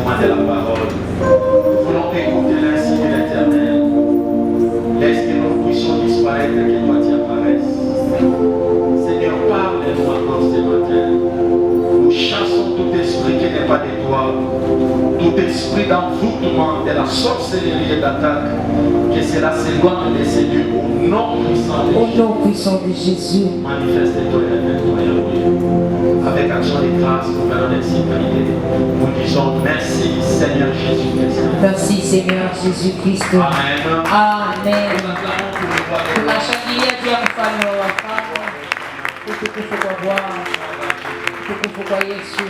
moment de la parole. Nous voulons écouter l'insigne de l'Éternel. Laisse que nos puissions disparaître, que toi tu apparaisses. Seigneur, parle-nous en ce matin. Nous chassons tout esprit qui n'est pas de toi, tout esprit d'envoûtement, de la sorcellerie et d'attaque, que cela s'éloigne de ces lieux au nom puissant de Jésus. Manifeste-toi et révèle-toi, Yahweh. Avec action et grâce, nous venons de sécurité. Nous disons merci, Seigneur Jésus-Christ. Merci, Seigneur Jésus-Christ. Amen. Amen. Nous acclamons pour le roi de Tunashangilia juu ya mfalme wa wafalme. Utukufu kwa Bwana. Utukufu kwa Yesu.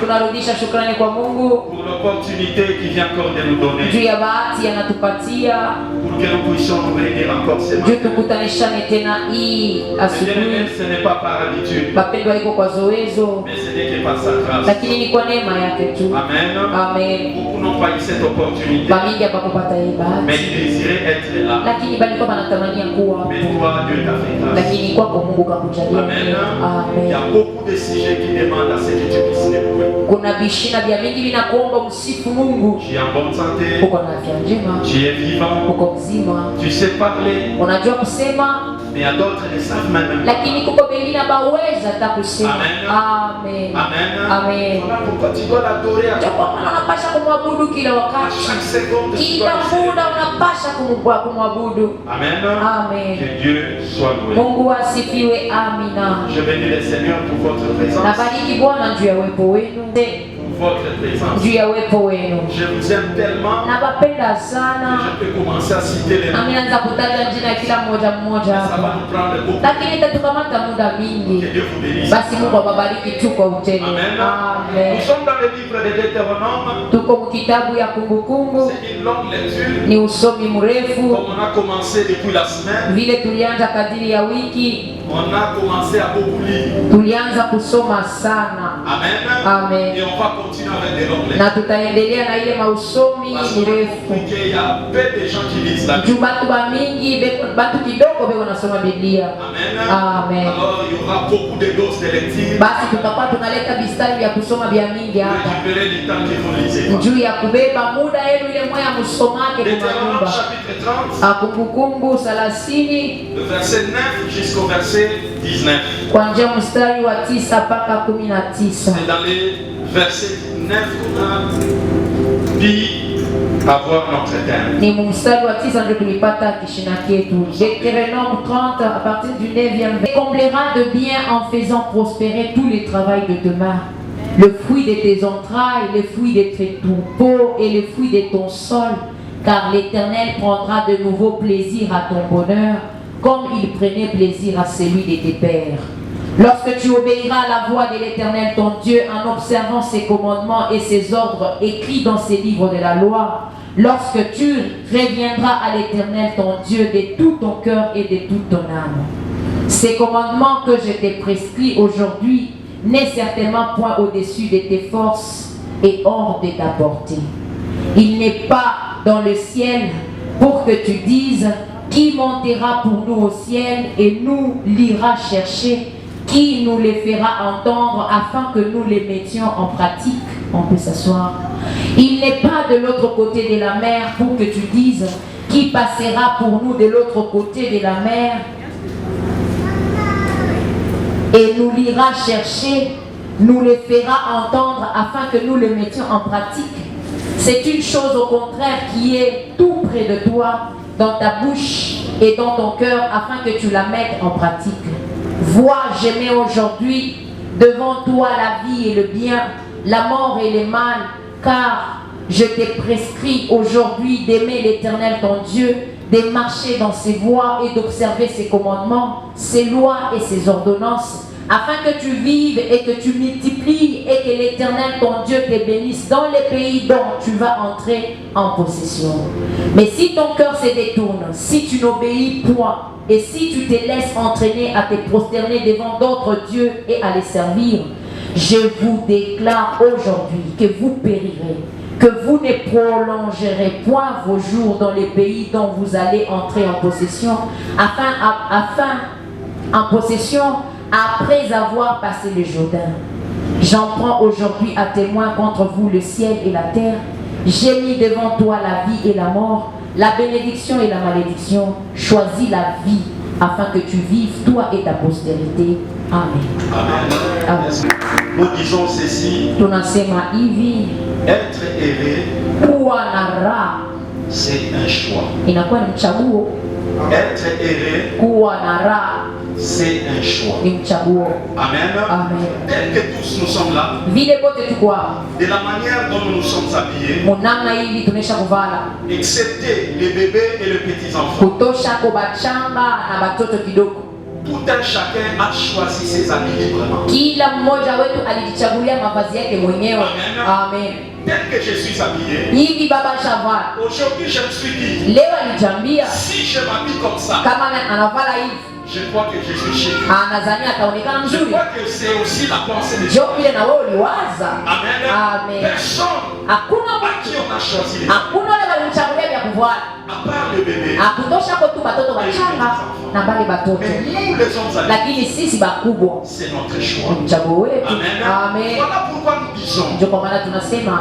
Tunarudisha shukrani kwa Mungu pour l'opportunité qu'il vient encore de nous donner. juu ya bahati anatupatia Pour que nous puissions nous réunir encore ce matin. juu tukutanishane tena hii asubuhi. Ce n'est pas par habitude, Mapendo iko kwa zoezo, mais ce n'est que par sa grâce. lakini ni kwa neema yake tu. Amen. Amen. Beaucoup n'ont pas eu cette opportunité, Bamingi hapakupata hii mais bahati, ils désiraient être là. lakini balikuwa wanatamania kuwa Mais hapo. toi, Dieu t'a fait grâce. Lakini kwako Mungu kakujalia Amen. neema. Il y a Amen. beaucoup de sujets qui demandent à ce que tu puisses les louer. Kuna vishina vya mingi vinakuomba msifu Mungu. Tu es en bonne santé, Uko na afya njema, tu es vivant, uko mzima, tu sais parler, unajua kusema, mais il y a d'autres qui ne savent même pas. lakini kuko wengine baweza hata kusema. Amen. Amen. Amen. Amen. Voilà pourquoi tu dois l'adorer à Kwa maana unapasha kumwabudu kila À wakati, chaque seconde, tu kila dois le muda célébrer. unapasha kumwabudu. Amen. Amen. Que Dieu soit loué. Mungu asifiwe. Amina. Je bénis le Seigneur pour votre présence. Nabariki Bwana juu ya uwepo wenu, Pour votre présence. juu ya uwepo wenu. Je vous aime tellement Nabapenda que sana. je peux commencer à citer les noms. Nami naanza kutaja jina ya kila mmoja mmoja Ça va hapa, nous prendre beaucoup. lakini itatukamata muda Que mingi. Dieu vous bénisse. Basi Mungu awabariki tu kwa utele. Amen. Amen. Nous sommes dans le livre de Deutéronome. Tuko mkitabu ya Kumbukumbu, C'est une longue lecture. ni usomi mrefu Comme on a commencé depuis la semaine, vile tulianza kadiri ya wiki, on a commencé à beaucoup lire. tulianza kusoma sana. Amen. Amen. Et on va continuer avec des longues Na lectures. tutaendelea na ile mausomi Parce qu'on a mirefu. compris qu'il y a peu de gens qui lisent la Bible. Juu batu ba mingi, batu kidogo beko nasoma Biblia. Amen. Amen. Alors il y aura beaucoup de doses de lecture. Basi tutakuwa tunaleta bistari vya kusoma vya mingi Pour hapa, récupérer le temps que vous lisez. juu ya kubeba muda yenu ile moya musomake kwa Deutéronome nyumba. chapitre 30, Kumbukumbu 30 le verset 9 jusqu'au verset 19. kuanzia mstari wa 9 mpaka 19. C'est dans les versets 9 qu'on a pu avoir notre thème. Ni mstari wa 9 ndio tulipata kishina ketu. Deutéronome 30 à partir du 9e. Comblera de bien en faisant prospérer tous les travaux de tes mains. Le fruit de tes entrailles, le fruit de tes troupeaux et le fruit de ton sol, car l'Éternel prendra de nouveau plaisir à ton bonheur, comme il prenait plaisir à celui de tes pères. Lorsque tu obéiras à la voix de l'Éternel ton Dieu en observant ses commandements et ses ordres écrits dans ces livres de la loi, lorsque tu reviendras à l'Éternel ton Dieu de tout ton cœur et de toute ton âme. Ces commandements que je t'ai prescrits aujourd'hui n'est certainement point au-dessus de tes forces et hors de ta portée. Il n'est pas dans le ciel pour que tu dises qui montera pour nous au ciel et nous l'ira chercher, qui nous les fera entendre afin que nous les mettions en pratique. On peut s'asseoir. Il n'est pas de l'autre côté de la mer pour que tu dises qui passera pour nous de l'autre côté de la mer et nous l'ira chercher, nous les fera entendre afin que nous les mettions en pratique. C'est une chose au contraire qui est tout près de toi, dans ta bouche et dans ton cœur, afin que tu la mettes en pratique. Vois, je mets aujourd'hui devant toi la vie et le bien, la mort et le mal, car je t'ai prescrit aujourd'hui d'aimer l'Éternel ton Dieu, de marcher dans ses voies et d'observer ses commandements, ses lois et ses ordonnances, afin que tu vives et que tu multiplies et que l'Éternel ton Dieu te bénisse dans les pays dont tu vas entrer en possession. Mais si ton cœur se détourne, si tu n'obéis point et si tu te laisses entraîner à te prosterner devant d'autres dieux et à les servir, je vous déclare aujourd'hui que vous périrez, que vous ne prolongerez point vos jours dans les pays dont vous allez entrer en possession, après avoir passé le Jourdain. J'en prends aujourd'hui à témoin contre vous le ciel et la terre. J'ai mis devant toi la vie et la mort, la bénédiction et la malédiction. Choisis la vie afin que tu vives, toi et ta postérité. Amen. Amen. Amen. Nous disons ceci. Tunasema hivi, Être erré, kuwa na raha c'est un choix. inakuwa ni mchaguo. Être erré, Kuwa na raha c'est un choix. ni mchaguo. Amen. Amen. Tel que tous nous sommes là, Vile bote tuko hapa, de la manière dont nous nous sommes habillés, munamna hivi tunesha kuvala, excepté les bébés et les petits-enfants, kutosha ko bachanga na batoto kidogo. tout un chacun a choisi ses habits librement. Kila mmoja wetu alijichagulia mavazi yake mwenyewe. Amen. Tel que je suis habillé, Hivi baba shavala aujourd'hui je me suis dit, leo alijambia si je m'habille comme ça, kama anavala hivi je crois que je suis chic. anazania ataonekana Je mzuri. crois que c'est aussi la pensée de Dieu. Jo vile na wewe uliwaza. Amen. Amen. Personne Hakuna à qui on a choisi les hakuna wale walimchagulia vya kuvala, à part le bébé. akutosha ko tu batoto bachanga na bale batoto, Mais nous les hommes adultes, lakini sisi bakubwa c'est notre choix. ni mchaguo wetu. Amen. Amen. Voilà pourquoi nous disons Ndio kwa maana tunasema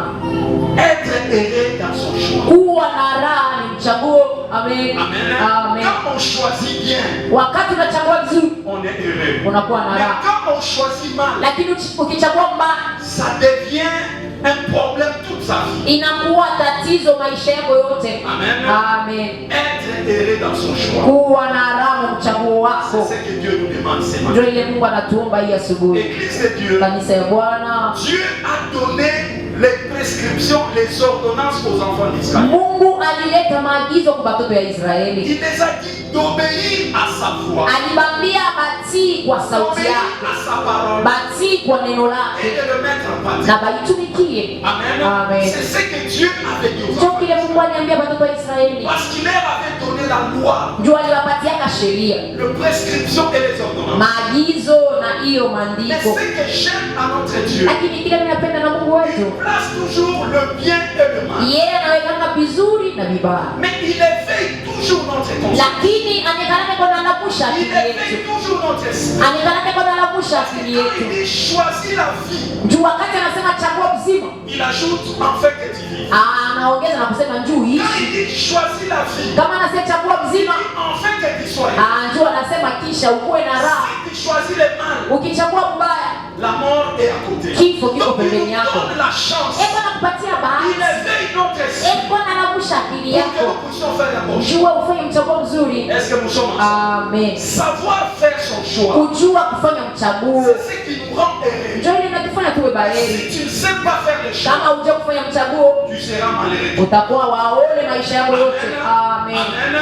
être erré dans son choix. kuwa na raha ni mchaguo. Amen. Amen. Amen. Quand on choisit bien, Wakati unachagua vizuri on est heureux. unakuwa na Mais raha, quand on choisit mal, lakini ukichagua mbaya ça devient un problème toute sa vie. inakuwa tatizo maisha yako yote. Amen. Amen. Être heureux dans son choix. Kuwa na raha na mchaguo C'est wako, ce que Dieu nous demande ce matin. ndio ile Mungu anatuomba hii asubuhi. Église de Dieu, Kanisa ya Bwana, Dieu a donné les prescriptions, les ordonnances aux enfants d'Israël. Mungu alileta maagizo kwa watoto ya Israeli. Il les a dit d'obéir à sa voix, Alibambia batii kwa sauti d'obéir yake, à sa parole batii kwa neno et lake de le mettre en pratique. na baitumikie. Amen. Amen. C'est ce que Dieu avait dit aux Ndio enfants. kile Mungu aliambia watoto wa Israeli, Parce qu'il leur avait donné la loi, ndio aliwapatiaka sheria, les prescriptions et les ordonnances. maagizo na hiyo Mais maandiko. ce que j'aime à notre Dieu, Lakini kile ninapenda na Mungu il wetu, place toujours le bien et le mal. yeye anawekanga vizuri na vibaya, Mais il éveille toujours notre conscience. lakini anekalake kwa nalamusha Il akili éveille yetu, toujours notre esprit. anekalake kwa nalamusha Parce que akili quand yetu. il dit choisis la vie, Juu wakati anasema chagua mzima, il ajoute en fait que tu vis. anaongeza na kusema njuu Quand ishi. il dit choisis la vie, Kama anasema chagua il mzima, dit en fait que tu sois heureux. njuu anasema kisha ukuwe na raha. Si tu choisis le mal, Ukichagua mbaya, la mort est à côté. kifo kiko Donc il pembeni nous yako. donne la chance. Bwana kupatia Il bahati, éveille notre esprit Bwana anamusha akili pour que yako, nous puissions faire la bonne chose. jua ufanye mchaguo mzuri. Est-ce que nous sommes ensemble? Amen. Savoir faire son choix, Kujua kufanya mchaguo c'est ce qui nous rend heureux. ndio ile inatufanya tuwe baheri. Si tu ne sais pas faire les choix, Kama hujua kufanya mchaguo, tu seras malheureux. utakuwa waone maisha yako yote. Amen.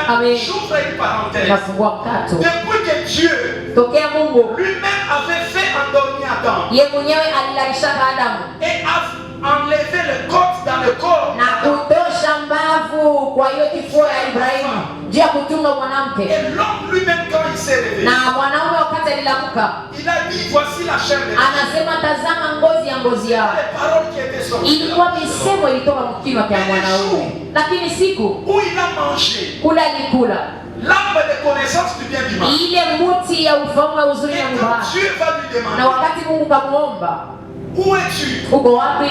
Amen. J'ouvre une parenthèse. Nafungua mkato. Depuis que Dieu Tokea Mungu lui-même avait fait endormir Adam ye mwenyewe alilalisha Adamu et a enlevé le corps dans le corps na kutosha mbavu kwa hiyo kifua ya Ibrahimu juu ya kutunga mwanamke, et l'homme lui-même quand il s'est réveillé, na mwanaume wakati alilamuka il a dit voici la chair de l'homme. anasema tazama ngozi ya ngozi yao. Les paroles qui étaient sorties de Ilikuwa la bouche de l'homme. misemo ilitoka mkinywa cha mwanaume, lakini siku Où il a mangé kula alikula l'arbre de connaissance du bien du mal. ile muti ya ufahamu wa uzuri Et na quand mubaya, Dieu va lui na demander wakati Mungu kamuomba, où es-tu, uko wapi,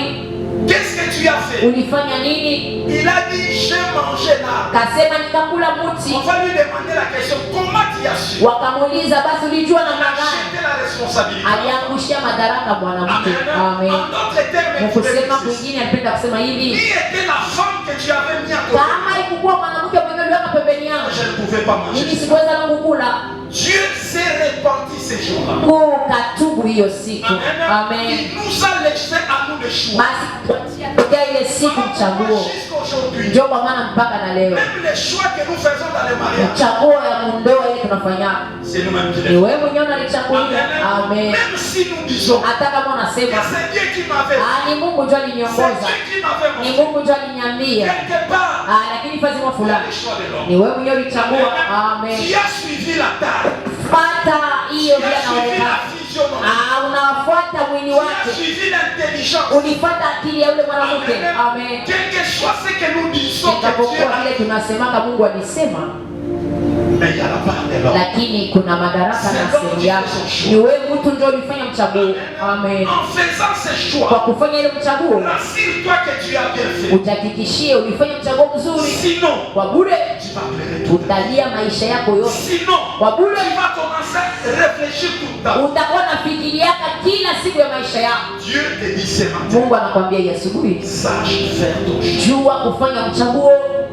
qu'est-ce que tu as fait, ulifanya nini, il a dit j'ai mangé l'arbre. kasema nikakula muti. On va lui demander la question comment tu as su. Wakamuuliza basi ulijua Il namna a gani? jeté la responsabilité. Aliangushia madaraka mwanamke. Amen. Amen. En d'autres termes, il voulait Mkusema dire ceci. kwingine alipenda kusema Qui hivi, était la femme que tu avais mis à côté? kama ikukuwa mwanamke mwenyewe uliweka pembeni yangu, Je ne pouvais pas mimi manger. sikuweza nangu kula. Dieu s'est repenti ces jours-là. Kukatubu hiyo siku. Amen. Il nous a laissé à nous le choix. Basi tuachia tokea ile siku mchaguo, Jusqu'aujourd'hui, ndio kwa maana mpaka na leo même les choix que nous faisons dans les mariages, mchaguo ya mundoa ile tunafanya c'est nous-mêmes qui les ni faisons. wewe mwenyewe unalichagulia. Amen. Même si nous disons que Hata kama unasema c'est Dieu qui m'avait fait, ni Mungu ndio c'est aliniongoza, Dieu qui m'avait ni montré. Mungu ndio aliniambia, Quelque part, lakini fazima il y a fulani les choix de l'homme. ni wewe mwenyewe ulichagua. Amen. Qui a suivi la table, Fata hiyo qui vile a suivi la anaonekana. physionomie, Unafuata mwili qui a wake, suivi l'intelligence. ulifuata akili ya yule mwanamke. Amen. Quel que soit ce que nous disons que Dieu Ikapokuwa a vile tunasemaka Mungu alisema, Mais il y a la part de l'homme. lakini kuna madaraka na sehemu yako. Ni wewe mtu ndio ulifanya mchaguo. Amen. En faisant ces Kwa choix, kufanya ile mchaguo, rassure-toi que tu as bien fait. ujihakikishie ulifanya mchaguo mzuri. Sinon, Kwa bure tu vas pleurer tout. utalia maisha yako yote. Sinon, Kwa bure tu vas commencer à réfléchir tout le temps. utakuwa na fikiriaka kila siku ya maisha yako. Dieu te dit ce matin, Mungu anakuambia hii asubuhi, sache faire ton choix. jua kufanya mchaguo.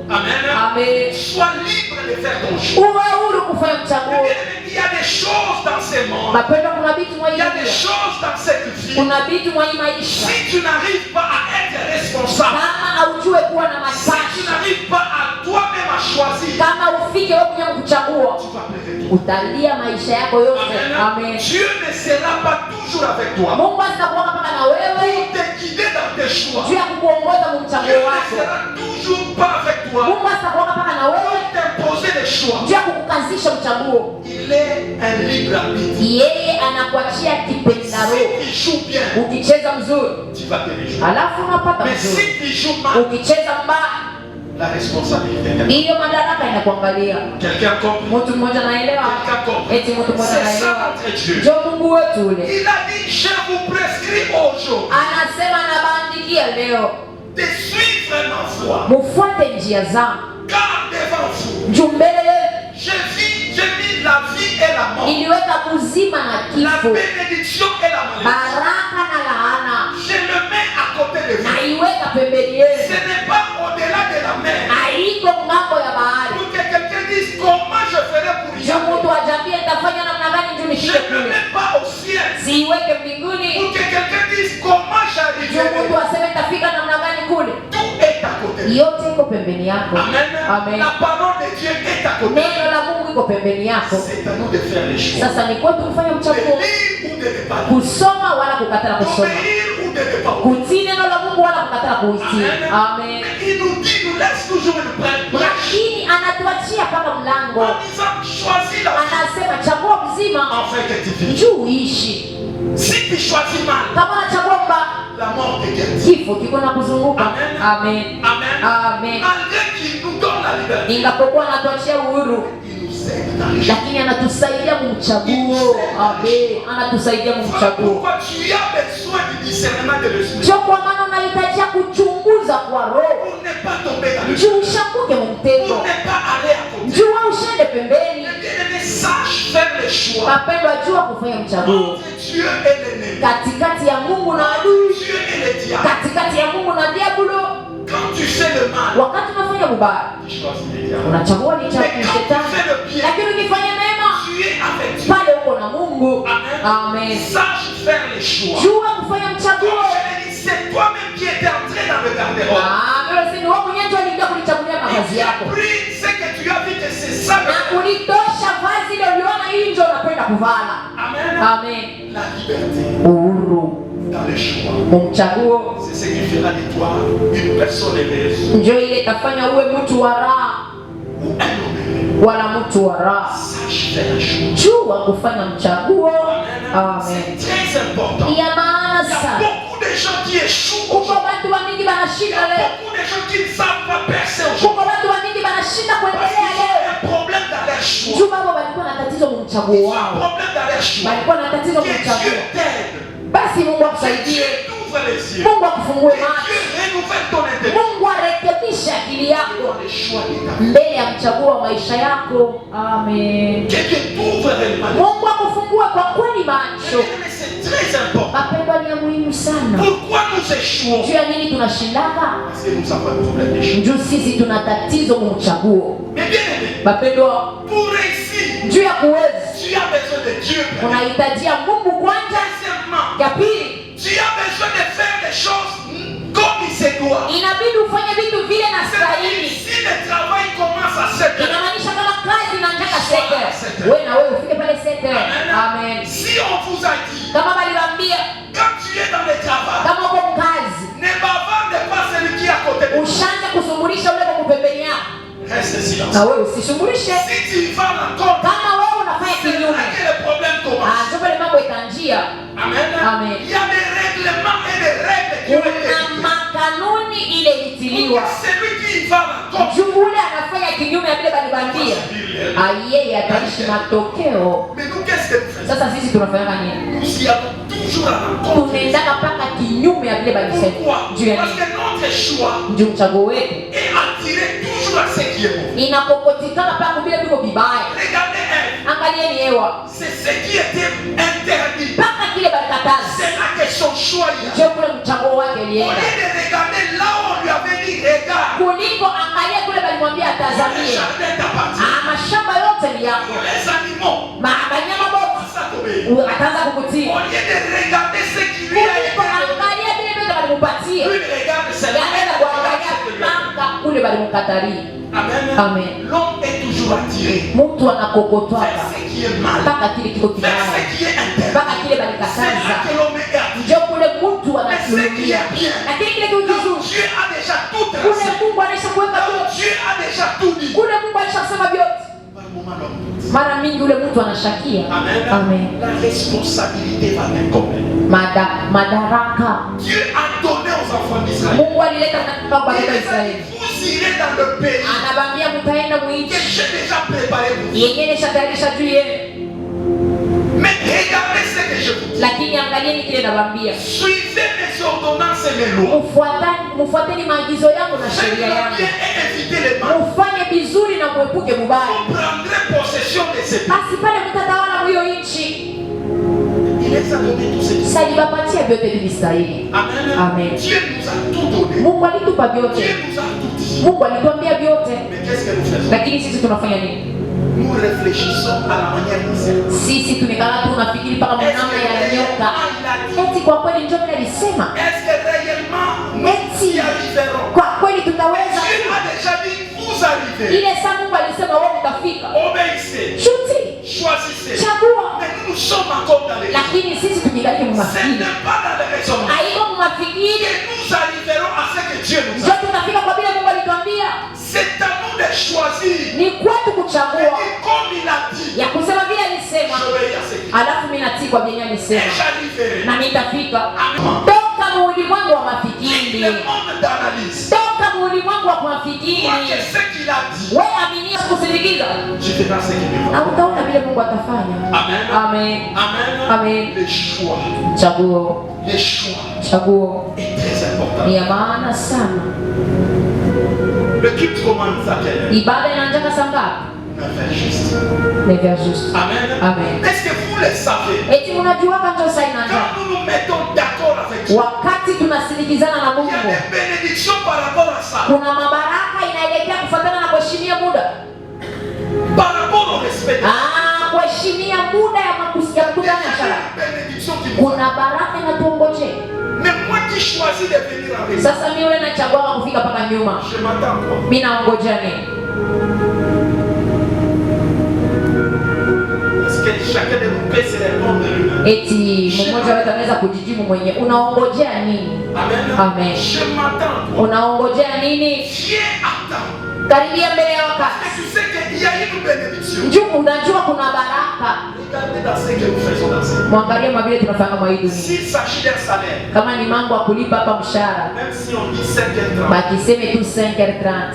Amen. Amen. Sois libre de faire ton choix. Uwe huru kufanya mchaguo. Il y a des choses dans ce monde. Mapendo, kuna vitu mwa Il y a des hii, choses dans cette vie. kuna vitu mwa hii maisha. Si tu n'arrives pas à être responsable, Kama haujue kuwa na si tu mapashi, n'arrives pas à toi-même à choisir, kama ufike wewe mwenyewe kuchagua, tu vas pleurer tout. utalia maisha yako yote. Amen. Dieu ne sera pas toujours avec toi. Mungu atakuwa mpaka na wewe Pour te guider dans tes choix. juu ya kukuongoza mu Dieu mchaguo ne wako. sera toujours pas avec toi. Mungu atakuwa mpaka na wewe Pour t'imposer des choix. juu ya kukukazisha mchaguo. Il est un libre arbitre. Yeye anakuachia kipendaro. Si tu joues bien, Ukicheza mzuri, tu vas te réjouir. alafu unapata Mais mzuri. si tu joues mal, Ukicheza mbaya, la responsabilité est hiyo madaraka inakuangalia. quelqu'un compris. Mtu mmoja anaelewa, Quelqu'un compris. eti mtu mmoja C'est ça anaelewa. notre Dieu. Ndio Mungu wetu ule Il a dit, je vous prescris aujourd'hui anasema, nabaandikia leo de suivre ma voie. mufuate njia zangu. Car devant vous, Juu mbele j'ai mis la vie et la mort, iliweka uzima na la kifo, bénédiction et la malédiction. baraka na laana, Je le mets à côté de vous. naiweka pembeni Ce yenu, n'est pas au-delà de la mer. haiko ngambo ya bahari. Pour que quelqu'un dise comment je ferai pour y Juu aller. mtu ajambie nitafanya namna gani juu Je nifike ne le kule, mets pas au ciel. siiweke mbinguni. Pour que quelqu'un dise comment Juu j'arriverai. mtu aseme nitafika namna gani kule, Tout est à côté. yote iko pembeni yako. Amen. Amen. La parole de Dieu est à côté. Neno la Mungu iko pembeni yako. C'est à nous de faire les choix. Sasa ni kwetu kufanya De mchaguo, lire ou de ne pas lire. kusoma wala kukatala kusoma, D'obéir ou de ne pas obéir. kutii neno la Mungu wala kukatala kuitii. Amen. Il nous dit, nous laisse toujours une brèche. Lakini anatuachia kama mlango, En disant, choisis la vie anasema chagua mzima afin que tu vives. juu uishi. Si tu choisis mal, Kama unachagua mbaya, la mort te guette. kifo kiko na kuzunguka. Amen. Amen. Amen. Amen. Malgré qu'il nous donne la liberté, Ingapokuwa anatuachia uhuru, il nous aide dans les choix. lakini anatusaidia mumchaguo. Amen. Anatusaidia Voilà mumchaguo. pourquoi tu as besoin du discernement de l'esprit. Sio kwa maana unahitajia kuchunguza kwa roho, Pour ne pas tomber dans le juu ushanguke mumtego, Pour ne pas aller à côté. juu ushende pembeni. Le bien-aimé, sache faire les choix Mapendo, ajua kufanya mchaguo entre Dieu et l'ennemi. katikati ya Mungu na adui, Dieu et le diable. katikati ya Mungu na diablo. Quand tu fais le mal, Wakati unafanya ubaya, tu choisis le diable. unachagua ni cha Mais quand tu shetani, fais le bien, lakini ukifanya mema, tu es avec Dieu. pale uko na Mungu. Amen. Amen. Sache faire les choix. Jua kufanya Comme mchaguo. je l'ai dit, c'est toi-même qui étais entré dans le garde-robe. Wewe si ni wewe mwenyewe ndio uliingia kulichagulia Et mavazi tu as yako pris ce que tu as vu que c'est ça. na kulitosha vazi ile uliona hii ndio unapenda kuvala. Amen. Amen. La liberté Uhuru dans les choix. mumchaguo C'est ce qui fera de toi une personne heureuse ndio ile itafanya uwe mtu wa raha ou un homme heureux. wala mtu wa raha. Sache faire les choix. Jua kufanya mchaguo. Amen. C'est très important. Ya maana Il y a sana. beaucoup de gens qui échouent. Kuko watu wamingi Il y a banashinda leo. beaucoup de gens qui ne savent pas percer Kuko aujourd'hui. watu wamingi banashinda Parce kuendelea qu'ils leo. ont un problème dans leur choix. Juu babo walikuwa na tatizo mu Ils mchaguo ont un wao. problème dans leur choix. Walikuwa na tatizo mu Que Dieu mchaguo. t'aide. Basi Mungu Que akusaidie. Dieu t'ouvre les yeux. Mungu akufungue Que macho. Dieu renouvelle ton intellect. Mungu arekebishe akili yako Dans les choix de ta vie. mbele ya mchaguo wa maisha yako. Amen. Que Dieu t'ouvre réellement les yeux. Mungu akufungue kwa kweli macho. Mais c'est très important. Mapendo ni ya muhimu sana. Pourquoi nous échouons? Juu ya nini tunashindaka? Parce que nous avons un problème d'échec. Juu sisi tuna tatizo mu mchaguo. Mais bien aimé, Mapendo, pour réussir, juu ya kuweza tu as besoin de Dieu. unahitajia Mungu kwanza. Deuxièmement, Ya pili, tu as besoin de faire des choses comme il se doit. inabidi ufanye vitu vile na C'est-à-dire, stahili. si le travail commence à 7 heures, Inamaanisha kama kazi inaanzaka 7 heures, wewe na wewe ufike pale 7 heures. Amen. si on vous a dit, Kama baliwaambia quand tu es dans le travail, kama uko mkazi, ne bavarde pas celui qui est à côté de toi. ushaanze kusumbulisha ule kwa pembeni yako, Reste silence. na wewe usisumbulishe. Si tu vas encore, Kama wewe unafanya c'est là kinyume, que le problème commence. ndio pale mambo itanjia. Amen. Amen. Il y a des règlements et des règles qui ont été Kuna écrites. makanuni ile Pour ilitiliwa. que celui qui va encore Juu ule anafanya kinyume ya vile balibambia, Yeye ataishi matokeo. Mais nous, qu'est-ce que nous faisons? Sasa sisi tunafanya nini? Nous y allons toujours à l'encontre. Tunaendaka mpaka kinyume ya vile balisema. Pourquoi? Juu ya Parce nini? que notre choix Ndio mchaguo wetu est attiré toujours à ce qui est mauvais. inapokotikana mpaka vile viko vibaya. Regardez elle. Angalieni Ewa, C'est ce qui était interdit. mpaka kile balikataza. C'est là que son choix y a. Ndio kule mchaguo wake Au alienda. lieu de regarder là où on lui avait dit regarde, Kuliko angalia kule balimwambia le atazamie. jardin t'appartient. Mashamba yote ni yako. Pour les animaux, Banyama bote ça t'obéit. ataanza kukutii. Au lieu de regarder ce qui lui a été Kuliko donné, angalia vile vile balimupatia. lui il regarde cela. Yaani kuangalia mpaka kule balimukatalia. Amen. Amen. L'homme est toujours attiré Mtu vers anakokotwaka ce qui est mal, mpaka kile kiko vers kibaya, ce qui est interdit. mpaka kile C'est là balikataza. que l'homme est attiré. Ndio kule mtu Mais ce qui anakimbia. est bien, Lakini kile kitu là où kizuri Dieu a déjà tout kule tracé, Mungu anaisha kuweka là où vyote. Dieu a déjà tout dit, Kule Mungu alishasema vyote. par moment l'homme doute. Mara mingi ule mtu anashakia. Amen. Amen. La responsabilité va incomber. Madaraka Dieu a donné aux enfants d'Israël. Mungu alileta katika Il watoto wa a Israeli. dit, vous irez dans le pays Anabambia mtaenda que muichi j'ai déjà préparé pour vous. yenyewe nishatayarisha juu yenu, Mais regardez ce que je vous dis. lakini angalieni kile nabambia, Suivez mes ordonnances et mes lois. mufuateni maagizo yangu na Faites sheria le yangu, bien et évitez le mal. mufanye vizuri na muepuke mubaya, Vous prendrez possession de ces pays. basi pale mtatawala mwiyo nchi. Il les a donné tous ces Sasa aliwapatia vyote vilistahili. Amen. Amen. Dieu nous a tout donné. Mungu alitupa Dieu vyote, nous a tout dit. Mungu alituambia vyote, Mais qu'est-ce que nous faisons? lakini sisi tunafanya nini? Nous réfléchissons à la manière dont c'est. Sisi tumekaa tu tunafikiri mpaka mwanamna ya nyoka. Eti kwa kweli ndio mimi alisema, Est-ce que réellement nous y arriverons? kwa kweli tutaweza? Dieu a déjà dit vous arrivez. Ile saa Mungu alisema wewe utafika. Obéissez. Shuti, Choisissez. chagua. Mais nous sommes encore dans les. Lakini sisi tukigali Ce mmafikiri. n'est pas dans les raisonnements. Haiko mmafikiri. Et nous arriverons à ce que Dieu nous a. Ndio tunafika kwa vile Mungu alituambia. C'est à nous de choisir. Ni kwetu Et kuchagua. dit comme il a dit. Ya kusema vile alisema. J'obéis à ce qu'il dit. Alafu mimi natii kwa vile Et alisema. j'arriverai. Na nitafika. Amen. Toka ulimwengu wa mafikiri. Le monde d'analyse. Toka ulimwengu wa kufikiri. Moi, que ce qu'il a dit. Wewe aminia kusindikiza. Tu feras ce qu'il Na veut. utaona vile Mungu atafanya. Amen. Amen. Amen. Amen. Les choix. Chaguo. Les choix Chaguo est très important. ni ya maana sana. Le culte commence à quelle heure? Ibada inaanza saa ngapi? 9h juste. Ni vya juste. Amen. Amen. Est-ce que vous le savez? Eti unajua kanto saa inaanza. Quand nous nous mettons d'accord avec Dieu, Wakati tunasindikizana na il y a Mungu, des bénédictions par rapport à ça. kuna mabaraka inaelekea kufuatana na kuheshimia muda. Par rapport au respect. Kuheshimia muda ya mkutano ya sala. Bénédiction qui nous Kuna baraka inatuongojea. Mais moi qui choisis de venir en raison, Sasa mimi wewe nachagua kufika paka nyuma. je m'attends quoi? Mimi naongojea nini? Est-ce que chacun de nous peut se répondre lui-même? Eti mmoja wetu anaweza kujijibu mwenyewe. Unaongojea nini? Amen. Amen. Je m'attends quoi? Unaongojea nini? Viens attends. Karibia mbele ya Parce wakati. que tu sais qu'il y a une bénédiction. Njoo unajua kuna baraka. Regardez dans ce que nous faisons dans ce. Mwangalie mabile tunafanya mwa hii dunia. S'il s'agit d'un salaire, Kama ni mambo ya kulipa hapa mshahara, même si on dit 5h30, bakiseme tu 5h30.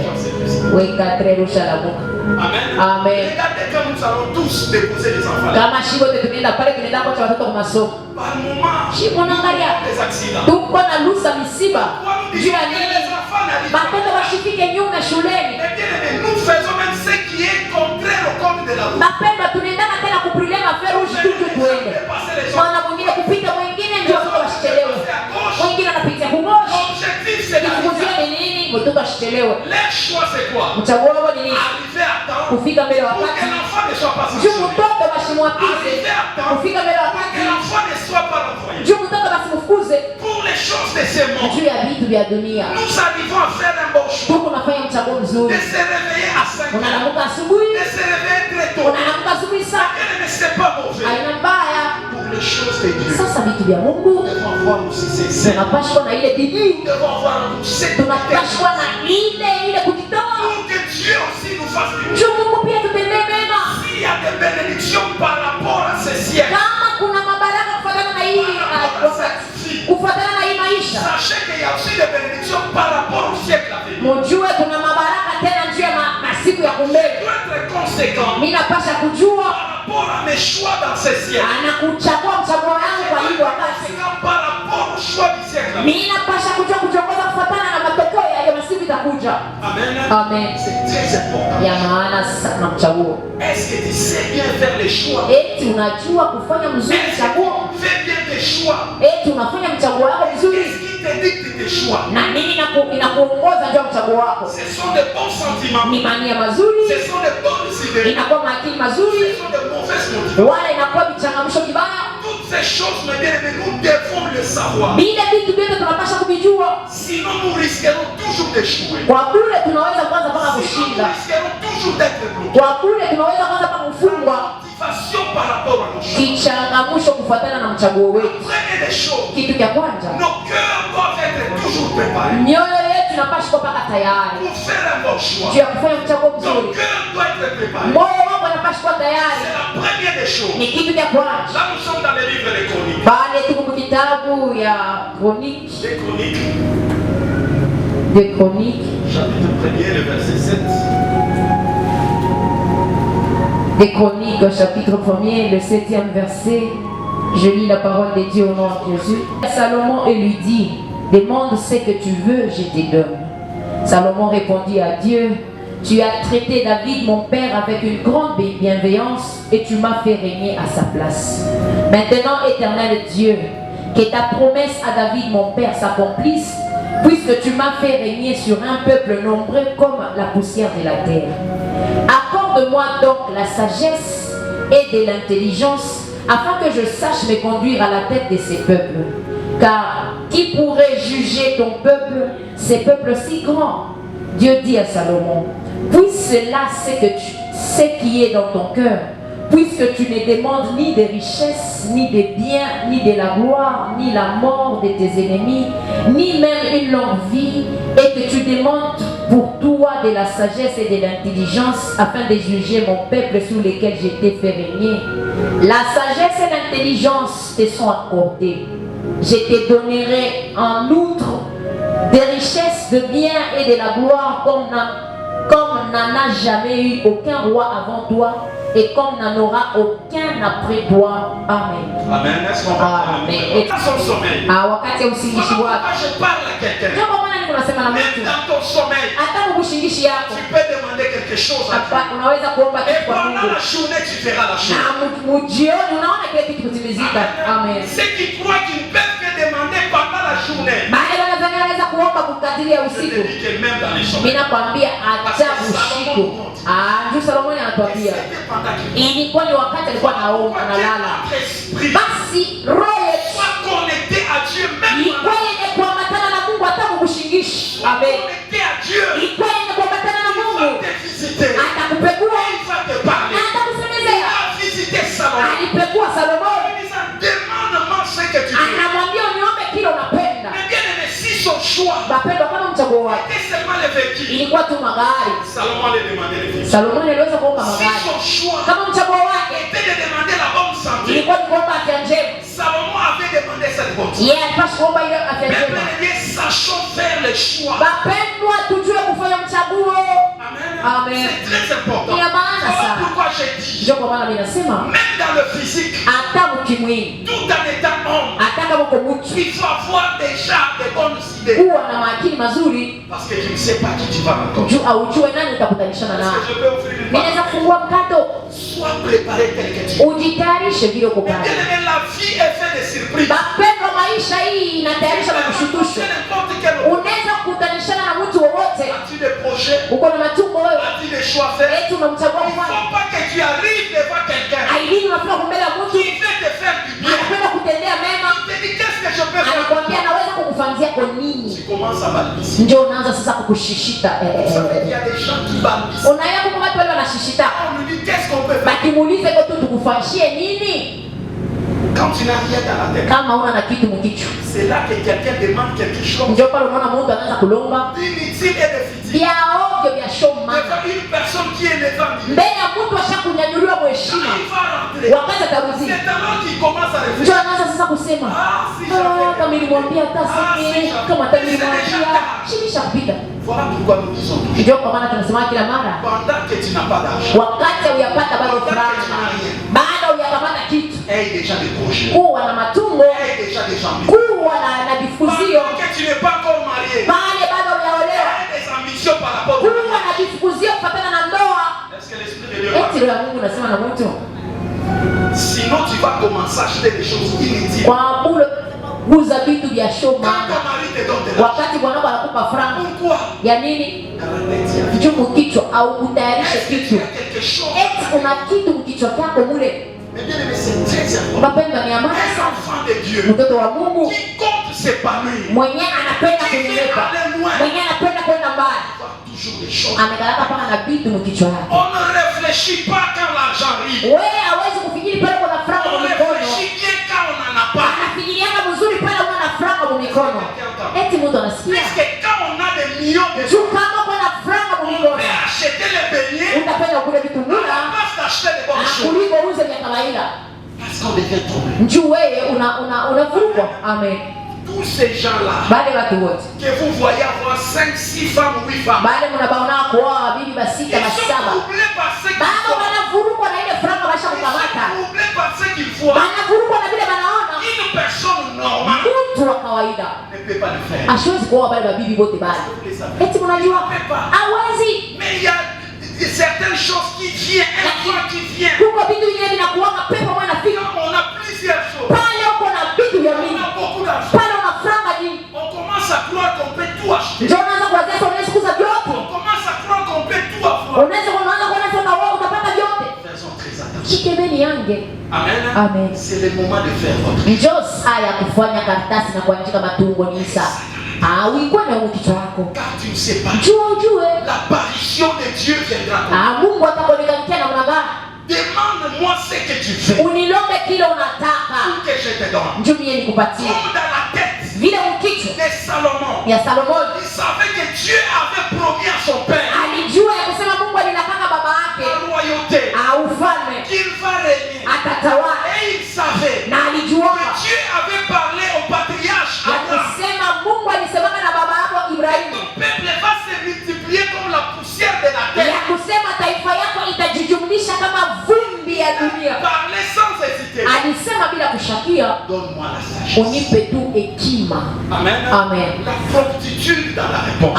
j'en sais plus. Weka trerusha la Mungu. Amen. Amen. Regardez quand nous allons tous déposer les enfants. Kama shibo tunaenda pale tunaenda kwa watoto kwa masomo. Par moment, Shibo naangalia. des accidents. Tuko na lusa misiba. Pourquoi nous Juu disons ya que nini? les enfants n'arrivent Watoto pas? washifike nyuma shuleni. Mais bien aimé, nous faisons même ce qui est contraire au code de la route. Mapendo tunaendana tena kuprilia maferushi tutu tuende. Mwana mwingine kupita mwingine ndio watoto wasichelewe. Mwingine anapitia kumoshi. L'objectif c'est Kikuzia d'arriver. ni nini? Mtoto asichelewe. Leur choix c'est quoi? Mchaguo wao ni nini? Arriver à temps Kufika mbele pour que wakati. l'enfant ne soit pas Juu sanctionné. mtoto wasimwapize. Arriver à temps Kufika mbele pour que wakati. l'enfant ne soit pas renvoyé. Juu mtoto wasimfukuze. Pour les choses de ce monde, Juu ya vitu vya dunia. nous arrivons à faire un bon choix. Tuko unafanya mchaguo De mzuri. se réveiller à 5 heures. Unalamuka asubuhi. De se réveiller très tôt. Unalamuka asubuhi sana. Mais c'est pas mauvais. Haina mbaya. Pour les choses de Dieu, Sasa vitu vya Mungu nous devons voir aussi ces scènes. tunapashwa na ile bidii. Nous devons voir aussi cette Tunapashwa na ile kujitoa. pour que Dieu aussi nous fasse du bien. Juu Mungu pia tutendee mema. S'il y a des bénédictions par rapport à ce siècle, Kama kuna mabaraka kufuatana na hii kufuatana na hii maisha. sachez qu'il y a aussi des bénédictions par rapport au siècle à venir. Mujue kuna mabaraka tena juu ya masiku ya kumbele. Doit être Mimi napasha kujua par rapport à mes choix dans ce siècle. anakuchagua mchaguo yangu kwa hii wakati. Par rapport au choix du siècle. Mimi napasha kujua kuongoza kufuatana na matokeo ya masiku itakuja. Amen. Amen. C'est très important. Ya maana sana mchaguo. Est-ce que tu sais bien faire les choix? Eti unajua kufanya mzuri mchaguo? Fais bien tes choix. Eti unafanya mchaguo wako vizuri? Qu'est-ce qui te dicte tes choix? Na nini inakuongoza ndio mchaguo wako? Ce sont des bons sentiments. Ni mania mazuri, Ce sont des bonnes idées. inakuwa makini mazuri, Ce sont des mauvaises motivations. wala inakuwa vichangamsho kibaya. Toutes ces choses, mes bien-aimés, nous devons le savoir. Bila vitu vyote tunapaswa kuvijua. Sinon, nous risquerons toujours d'échouer. Kwa bure tunaweza kwanza mpaka Sinon, kushinda. nous risquerons toujours d'être bloqués. Kwa bure tunaweza kwanza mpaka kufungwa. Motivation par rapport à nos choix. Kichangamsho kufuatana na mchaguo wetu. Prenez des choses. Kitu cha kwanza, Nos cœurs doivent être toujours préparés mioyo yetu inapaswa kuwa mpaka tayari pour faire un bon choix. juu ya kufanya mchaguo Ton mzuri. cœur doit être préparé. Moyo wako unapaswa kuwa tayari, C'est la première des choses. ni kitu cha kwanza. Là, nous sommes dans le livre des Chroniques. Pale tuko mu kitabu ya Chronique, Les Chroniques, de Chronique, chapitre 1er, le verset 7. des Chroniques, au chapitre 1er, le 7e verset. Je lis la parole de Dieu au nom de Jésus. Salomon et lui dit, demande ce que tu veux, je te donne. Salomon répondit à Dieu, tu as traité David, mon père, avec une grande bienveillance et tu m'as fait régner à sa place. Maintenant, éternel Dieu, que ta promesse à David, mon père, s'accomplisse, puisque tu m'as fait régner sur un peuple nombreux comme la poussière de la terre. Accorde-moi donc la sagesse et de l'intelligence, afin que je sache me conduire à la tête de ces peuples. Car qui pourrait juger ton peuple, ces peuples si grands? Dieu dit à Salomon, puisse cela ce qui est dans ton cœur, puisque tu ne demandes ni des richesses, ni des biens, ni de la gloire, ni la mort de tes ennemis, ni même une longue vie, et que tu demandes pour toi de la sagesse et de l'intelligence, afin de juger mon peuple sur lequel je t'ai fait régner. La sagesse et l'intelligence te sont accordées. Je te donnerai en outre des richesses, de biens et de la gloire comme n'en a jamais eu aucun roi avant toi et comme n'en aura aucun après toi. Amen. Amen. Est-ce qu'on va Amen. dans son sommeil? Wakati wa usingishi Moi, wako. je parle à quelqu'un. Ndio kwa maana niko nasema na Même mtu. dans ton sommeil, Hata usingishi yako. tu peux demander quelque chose à Dieu. Hapa unaweza kuomba Et kitu kwa pendant Mungu. la journée, tu feras la chose. Na mujioni unaona kile kitu kutimizika. Amen. Ceux qui croient qu'ils ne peuvent que demander pendant la journée, Baada ya nadhani anaweza kuomba kukadiria je te usiku. dis que même dans les Mimi sommeils, nakwambia hata usiku. Ndio Salomoni anatuambia. c'était pendant qu'il Ilikuwa ni wakati alikuwa anaomba analala. notre esprit Basi roho yetu soit connecté à Dieu, même ilikuwa yenye kuambatana na Mungu hata kukushingishi. Amen. connecté à Dieu. Ilikuwa yenye kuambatana na Il va Mungu. te visiter. Atakupekua, Il va te parler. Il atakusemezea. va visiter Salomon. Alipekua Salomoni. Il dit, demande-moi ce que tu veux. Anamwambia uniombe kile unapenda. Mais bien aimé, si son choix Bapendwa, kama mchaguo wake était seulement le véhicule, ilikuwa tu magari, Salomon allait demander le véhicule. Salomoni aliweza kuomba Si magari. son choix Kama mchaguo wake était de demander la bonne santé, ilikuwa ni kuomba afya njema, Salomon avait demandé cette bonne santé. yeye alipaswa kuomba ile afya Mais njema. bien, sachons faire les choix. Bapendwa, tujue kufanya mchaguo. Amen. Amen. C'est très important. Il y a maana Voilà sana. pourquoi j'ai dit, Ndio kwa maana mimi nasema même dans le physique, hata mkimwili, tout en étant homme, hata kama uko mtu, il faut avoir déjà de bonnes idées. kuwa na maakili mazuri Parce que tu ne sais pas qui tu vas rencontrer. juu aujue nani utakutanishana Est-ce naye. que je peux offrir une Mimi naweza parole? kufungua mkato, Sois préparé tel que tu es. ujitayarishe vile uko Bien pale. aimé, la vie est faite de surprises. Bapendwa, maisha hii inatayarisha na kushutusha. N'importe quel autre. Unaweza kukutanishana na mtu wowote, As-tu des projets? uko na matumbo wewe, As-tu des choix à faire? eti unamchagua Il ne kufanya faut pas que tu arrives devant quelqu'un aidini, unafika kumbele ya mtu qui veut te faire du bien. anapenda kutendea mema, Il te dit qu'est-ce que je peux faire? anakwambia naweza kukufanzia kwa nini, Tu commences à balbutier. ndio unaanza sasa kukushishita. Vous savez qu'il y a des gens qui balbutient. Unaona kama watu wale wanashishita, On lui dit qu'est-ce qu'on peut faire? bakimuulize kwa tu tukufanyie nini Quand tu n'as rien dans la tête, kama una na kitu mkichwa. c'est là que quelqu'un demande quelque chose Ndio pale unaona mtu anaanza kulomba d'inutile et de futile. vya ovyo vya shoma Devant une personne qui est levant, mbele ya mtu ashakunyanyuliwa mheshima, il va rentrer. wakati atarudi C'est alors qu'il commence à ndio réfléchir. anaanza sasa kusema Ah, si j'avais- kama nilimwambia hata sisi, kama hata nilimwambia shilisha kupita. Voilà pourquoi nous disons toujours. Ndio kwa maana tunasema kila mara, Pendant que tu n'as pas d'argent, wakati uyapata bado franga, baada uyapata kitu, aie déjà des projets, kuwa na matumbo, aie déjà des ambitions. kuwa na difuzio, Pendant que tu n'es pas encore marié, pale bado uyaolewa, aie des ambitions par rapport au kuwa na difuzio kufatana na ndoa. Est-ce que l'Esprit de Dieu Eti roho ya Mungu nasema na mtu, sinon tu vas commencer à acheter des choses inutiles. kwa bure kuuza vitu vya show Quand mama. ton mari te donne de l'argent, Wakati bwanako anakupa franga pourquoi? ya nini? Arrête. Vichumu kichwa au utayarishe Est-ce que tu kitu. as quelque chose? Eti kuna kitu mkichwa chako mule. Mais bien aimé, c'est très important. Unapenda ni amana Un sana. enfant de Dieu Mtoto wa Mungu qui compte s'épanouir, mwenye anapenda qui veut kunenepa, aller loin, mwenye anapenda kwenda mbali, voit toujours des choses. amekalaka paka na vitu mkichwa yake. On ne réfléchit pas quand l'argent arrive. Wewe hawezi kufikiri pale kuna franga On kwa mikono. réfléchit bien quand on n'en a pas. Anafikirianga mzuri pale kuna franga kwa mikono. Eti mtu anasikia. Puisque quand on a des millions de Juu kama kuna franga kwa on mikono, peut acheter les beignets utapenda kule vitu à la mula place d'acheter des bonnes na choses. kuliko uze vya kawaida. Parce qu'on devient troublé. Njoo wewe unavurugwa. Amen. Tous ces gens-là Bale watu wote. que vous voyez avoir 5, 6 femmes ou 8 femmes, Bale mnabaona kuoa bibi ils basita sont basaba. troublés par ce qu'ils Bado voient. wanavurugwa na ile franga basha Ils kukamata. sont troublés par ce qu'ils voient. Wanavurugwa na vile wanaona. Une personne normale Mtu wa kawaida ne peut pas le faire. asiwezi kuoa bale babibi wote bale. Eti mnajua hawezi. Mais il y a certaines choses qui viennent, un point qui vient. Kuko vitu vingine vinakuanga pepo mwana fika. On a plusieurs choses. Pale uko na vitu vya On mingi. a beaucoup d'argent. Pale una franga nyingi. On commence à croire qu'on peut tout acheter. Ndio unaanza kuwazia unaweza kuuza vyote. On commence à croire qu'on peut tout avoir. Unaweza kuanza sema wewe utapata vyote. Faisons très attention. Chikemeni yange. Amen. Amen. C'est le moment de faire votre Njoo saa ya kufanya karatasi na kuandika matungo ni saa. Ulikuwa na kichwa yako. car tu ne sais pas. Jua ujue. L'apparition de Dieu viendra. Mungu atakuonekania namna gani? Demande-moi ce que tu veux. Unilombe kile unataka. Pour que je te donne. Njoo mie nikupatie. Comme dans la tête Vile mkichwa de Salomon. ya Salomon. Il savait que Dieu avait promis à son père Alijua ya kusema Mungu alinapanga baba yake la royauté. ufalme Qu'il va régner. atatawala. Et il savait Na alijua que Dieu avait parlé au patriarche ya Abraham. kusema Mungu alisemana na baba yako Ibrahimu. Ton peuple va se multiplier comme la poussière de la terre. Ya kusema taifa yako itajijumlisha kama vumbi ya dunia. Parlez sans hésiter. Alisema bila kushakia, Donne-moi la sagesse. unipe tu hekima. Amen. Amen. La promptitude dans la réponse.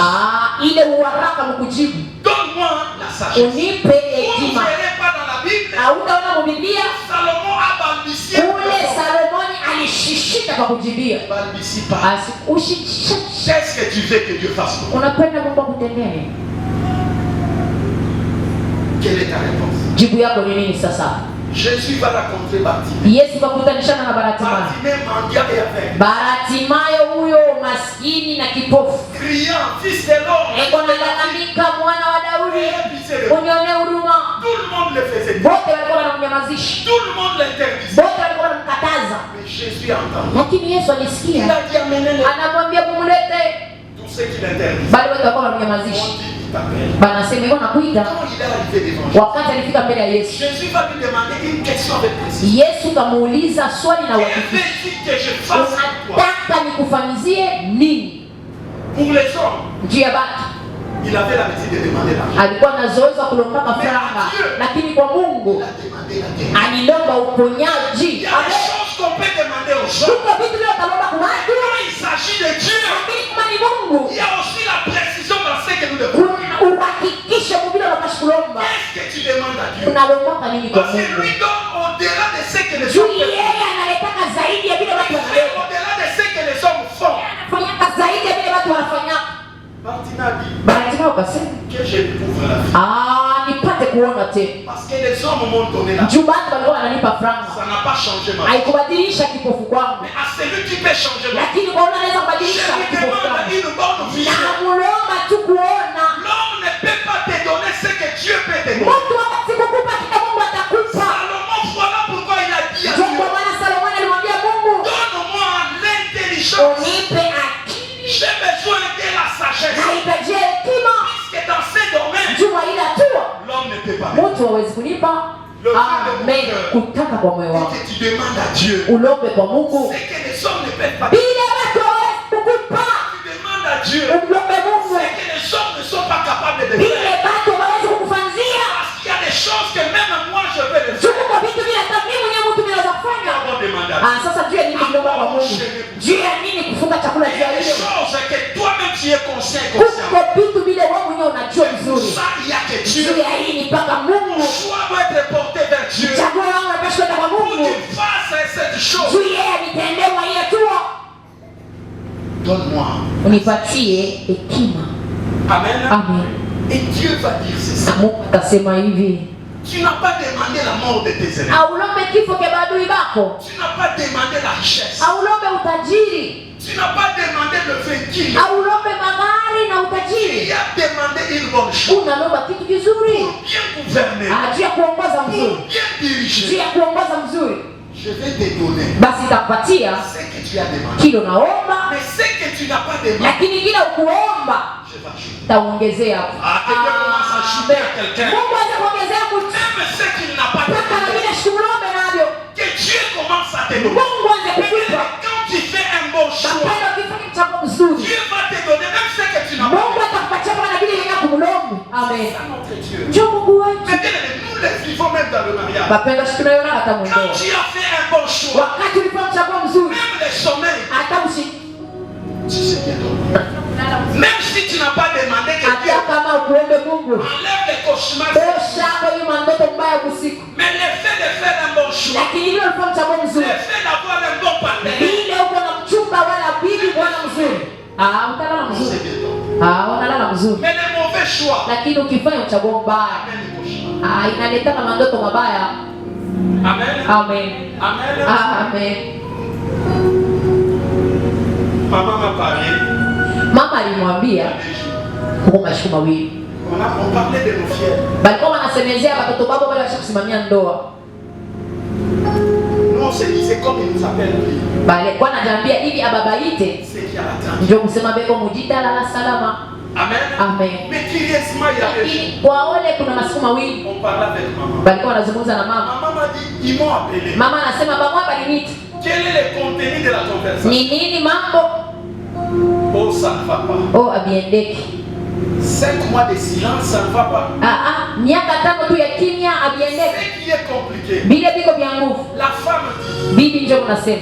Ile uharaka mkujibu. Donne-moi la sagesse. Unipe Vous ne hekima. verrez pas dans la Bible. Hautaona Biblia Salomon a balbutié. ule Salomoni alishishika kwa kujibia. Balbutie pas. Ushisha. Qu'est-ce que tu veux que Dieu fasse pour toi? Unapenda Mungu akutendee? Quelle est ta réponse? Jibu yako ni nini sasa? Jésus va rencontrer Bartimée. Yesu kakutanishana na Bartimayo. Bartimée mendiant et aveugle. Bartimayo huyo maskini na kipofu. Criant, fils de l'homme. Eko nalalamika mwana wa Daudi. Unione huruma. Tout le monde le faisait. Wote walikuwa wanamnyamazisha. Tout le monde l'interdisait. Wote walikuwa wanamkataza. Mais Jésus a entendu. Lakini Yesu Il alisikia. a dit amenez-les. Anamwambia mumlete. Tous ceux qui l'interdisent. Bali wote walikuwa On wanamnyamazisha. dit il t'appelle. Banasema iko nakuita. Quand il est arrivé devant Jésus, Wakati alifika mbele ya Yesu. Jésus va lui demander une question avec précision. Yesu kamuuliza swali na Que uhakika. veux-tu que je fasse pour toi? Unataka nikufanyizie nini? Pour les hommes, Njia baki. il avait l'habitude de demander l'argent. Alikuwa na zoezi la kulompaka franga, lakini kwa Mungu Il a demandé la terre. alilomba Il uponyaji. y a des choses qu'on peut demander aux gens. Kuko vitu vile utalomba kwa watu, Quand il s'agit de Dieu, lakini kama ni Mungu il y a aussi la précision dans ce que nous devons. uhakikishe vile unapaswa kulomba. Qu'est-ce que tu demandes à Dieu? Unalombaka nini kwa Parce que Mungu? lui donne au-delà de ce que les Juu hommes peuvent. yeye analetaka zaidi ya vile watu Il fait wanaleta. au-delà de ce que les hommes font. Anafanyaka zaidi ya vile watu wanafanya. Bartimée a dit Bartimayo kasema, que je découvre la vie. nipate kuona tena. Parce que les hommes m'ont donné la vie. Juu watu walikuwa wananipa franga. Ça n'a pas changé ma vie. Haikubadilisha kipofu kwangu. Mais à celui qui peut changer ma vie, Lakini kwa una anaweza je kubadilisha lui kipofu demande kwangu. une bonne vie. Na mulomba tu kuona. L'homme ne peut pas te donner ce que Dieu peut te donner. Mtu wakati kukupa kile Mungu atakupa. Salomon, voilà pourquoi il a dit à Ndio Dieu, kwa maana Salomoni alimwambia Mungu, donne-moi l'intelligence. unipe akili J'ai besoin de la sagesse. na itajie hekima. Puisque dans ce domaine, Jua ila tu l'homme ne peut pas. mtu hawezi kunipa. Amen. Kutaka kwa moyo wako. Et que tu demandes à Dieu Ulombe kwa Mungu. ce que les hommes ne peuvent pas. Bila watu hawezi kukupa. Tu demandes à Dieu Umlombe ce Mungu. que les hommes capable de vile faire. batu hawawezi kukufanzia. Parce qu'il y a des choses que même moi je peux le faire. Juu kwa vitu vile hata mimi mwenyewe mtu naweza kufanya. On demande à Dieu. Sasa juu ya nini kuomba kwa Mungu? Juu ya nini kufunga chakula juu ya Il y a des hilo? choses que toi-même tu es conscient et conscient. Kuko vitu vile wewe mwenyewe unajua vizuri. Ça, il y a que Juu Dieu. ya hii ni mpaka Mungu. Mon choix doit être porté vers Dieu. Chaguo langu linapaswa kwenda kwa Pour Mungu. qu'il fasse cette chose. Juu yeye nitendee kwa hiyo tu. Donne-moi. Unipatie hekima. Amen. Amen. Et Dieu va dire ceci. Mungu atasema hivi. Tu n'as pas demandé la mort de tes ennemis. Aulombe kifo cha maadui bako. Tu n'as pas demandé la richesse. Aulombe utajiri. Tu n'as pas demandé le véhicule. Aulombe magari na Tu utajiri. as demandé une bonne chose. Unalomba kitu kizuri. Pour bien gouverner. Juu ya kuongoza Pour mzuri. bien Juu diriger. ya kuongoza mzuri. Je vais te donner Basi itakupatia ce que tu as demandé. kilo naomba, Mais ce que tu n'as pas demandé, lakini kila ukuomba je vais ajouter. taongezea hapo. Ah, que Dieu commence à ajouter à quelqu'un. Mungu aje kuongezea Même ce qu'il n'a pas mpaka na demandé. vile shikulombe navyo. Que Dieu commence à te donner. Mungu aje kukupa. Quand tu fais un bon choix, Bapenda ukifanya mchango mzuri. Dieu va te donner même ce que tu n'as pas Mungu atakupatia kwa vile yenye kumlombe. Amen. C'est notre Dieu. Njoo Mungu wetu. Mais bien aimé, nous les vivons même dans le mariage. Bapenda tunaiona hata Quand mwenyewe. tu as fait un bon choix, Wakati ulifanya mchango mzuri, même les sommeils, hata usiku. tu sais bien dormir. Même si tu n'as pas demandé que Dieu Hata kama ukuombe Mungu. enlève les cauchemars, Tosha kwa hiyo mandoto mbaya usiku. mais le fait de faire un bon choix, Lakini ile ulifanya mchango le mzuri. fait d'avoir un bon partenaire, Ile uko na mchumba wala bibi bwana mzuri. Utalala tu mzuri. sais bien dormir. Unalala mzuri. Mais les mauvais choix, Lakini ukifanya mchango mbaya, amènent les cauchemars. inaleta na mandoto mabaya. Amen. Amen. Amen. Amen. Maman m'a parlé. Mama alimwambia huko mashuku mawili. On parlait de nos fiers. Balikuwa wanasemezea watoto babo wale washakusimamia ndoa. Nous on se disait comme il nous appelle lui. Balikuwa anaambia hivi ababaite C'est qui a la ndio kusema beko mujita la salama. Amen. Amen. Mais curieusement, il y a des jours, Lakini kwa wale kuna masiku mawili on parlait avec maman. balikuwa wanazungumza na mama. Maman m'a dit, ils m'ont appelé. Mama anasema bamwa baliniti. Quel est le contenu de la conversation? Ni nini mambo? Oh, ça ne va pas. Abiendeki. 5 mois de silence, ça ne va pas. Miaka 5 tu ya kimya abiendeki. Ce qui est compliqué, Bile biko vya nguvu. la femme dit, Bibi ndio unasema.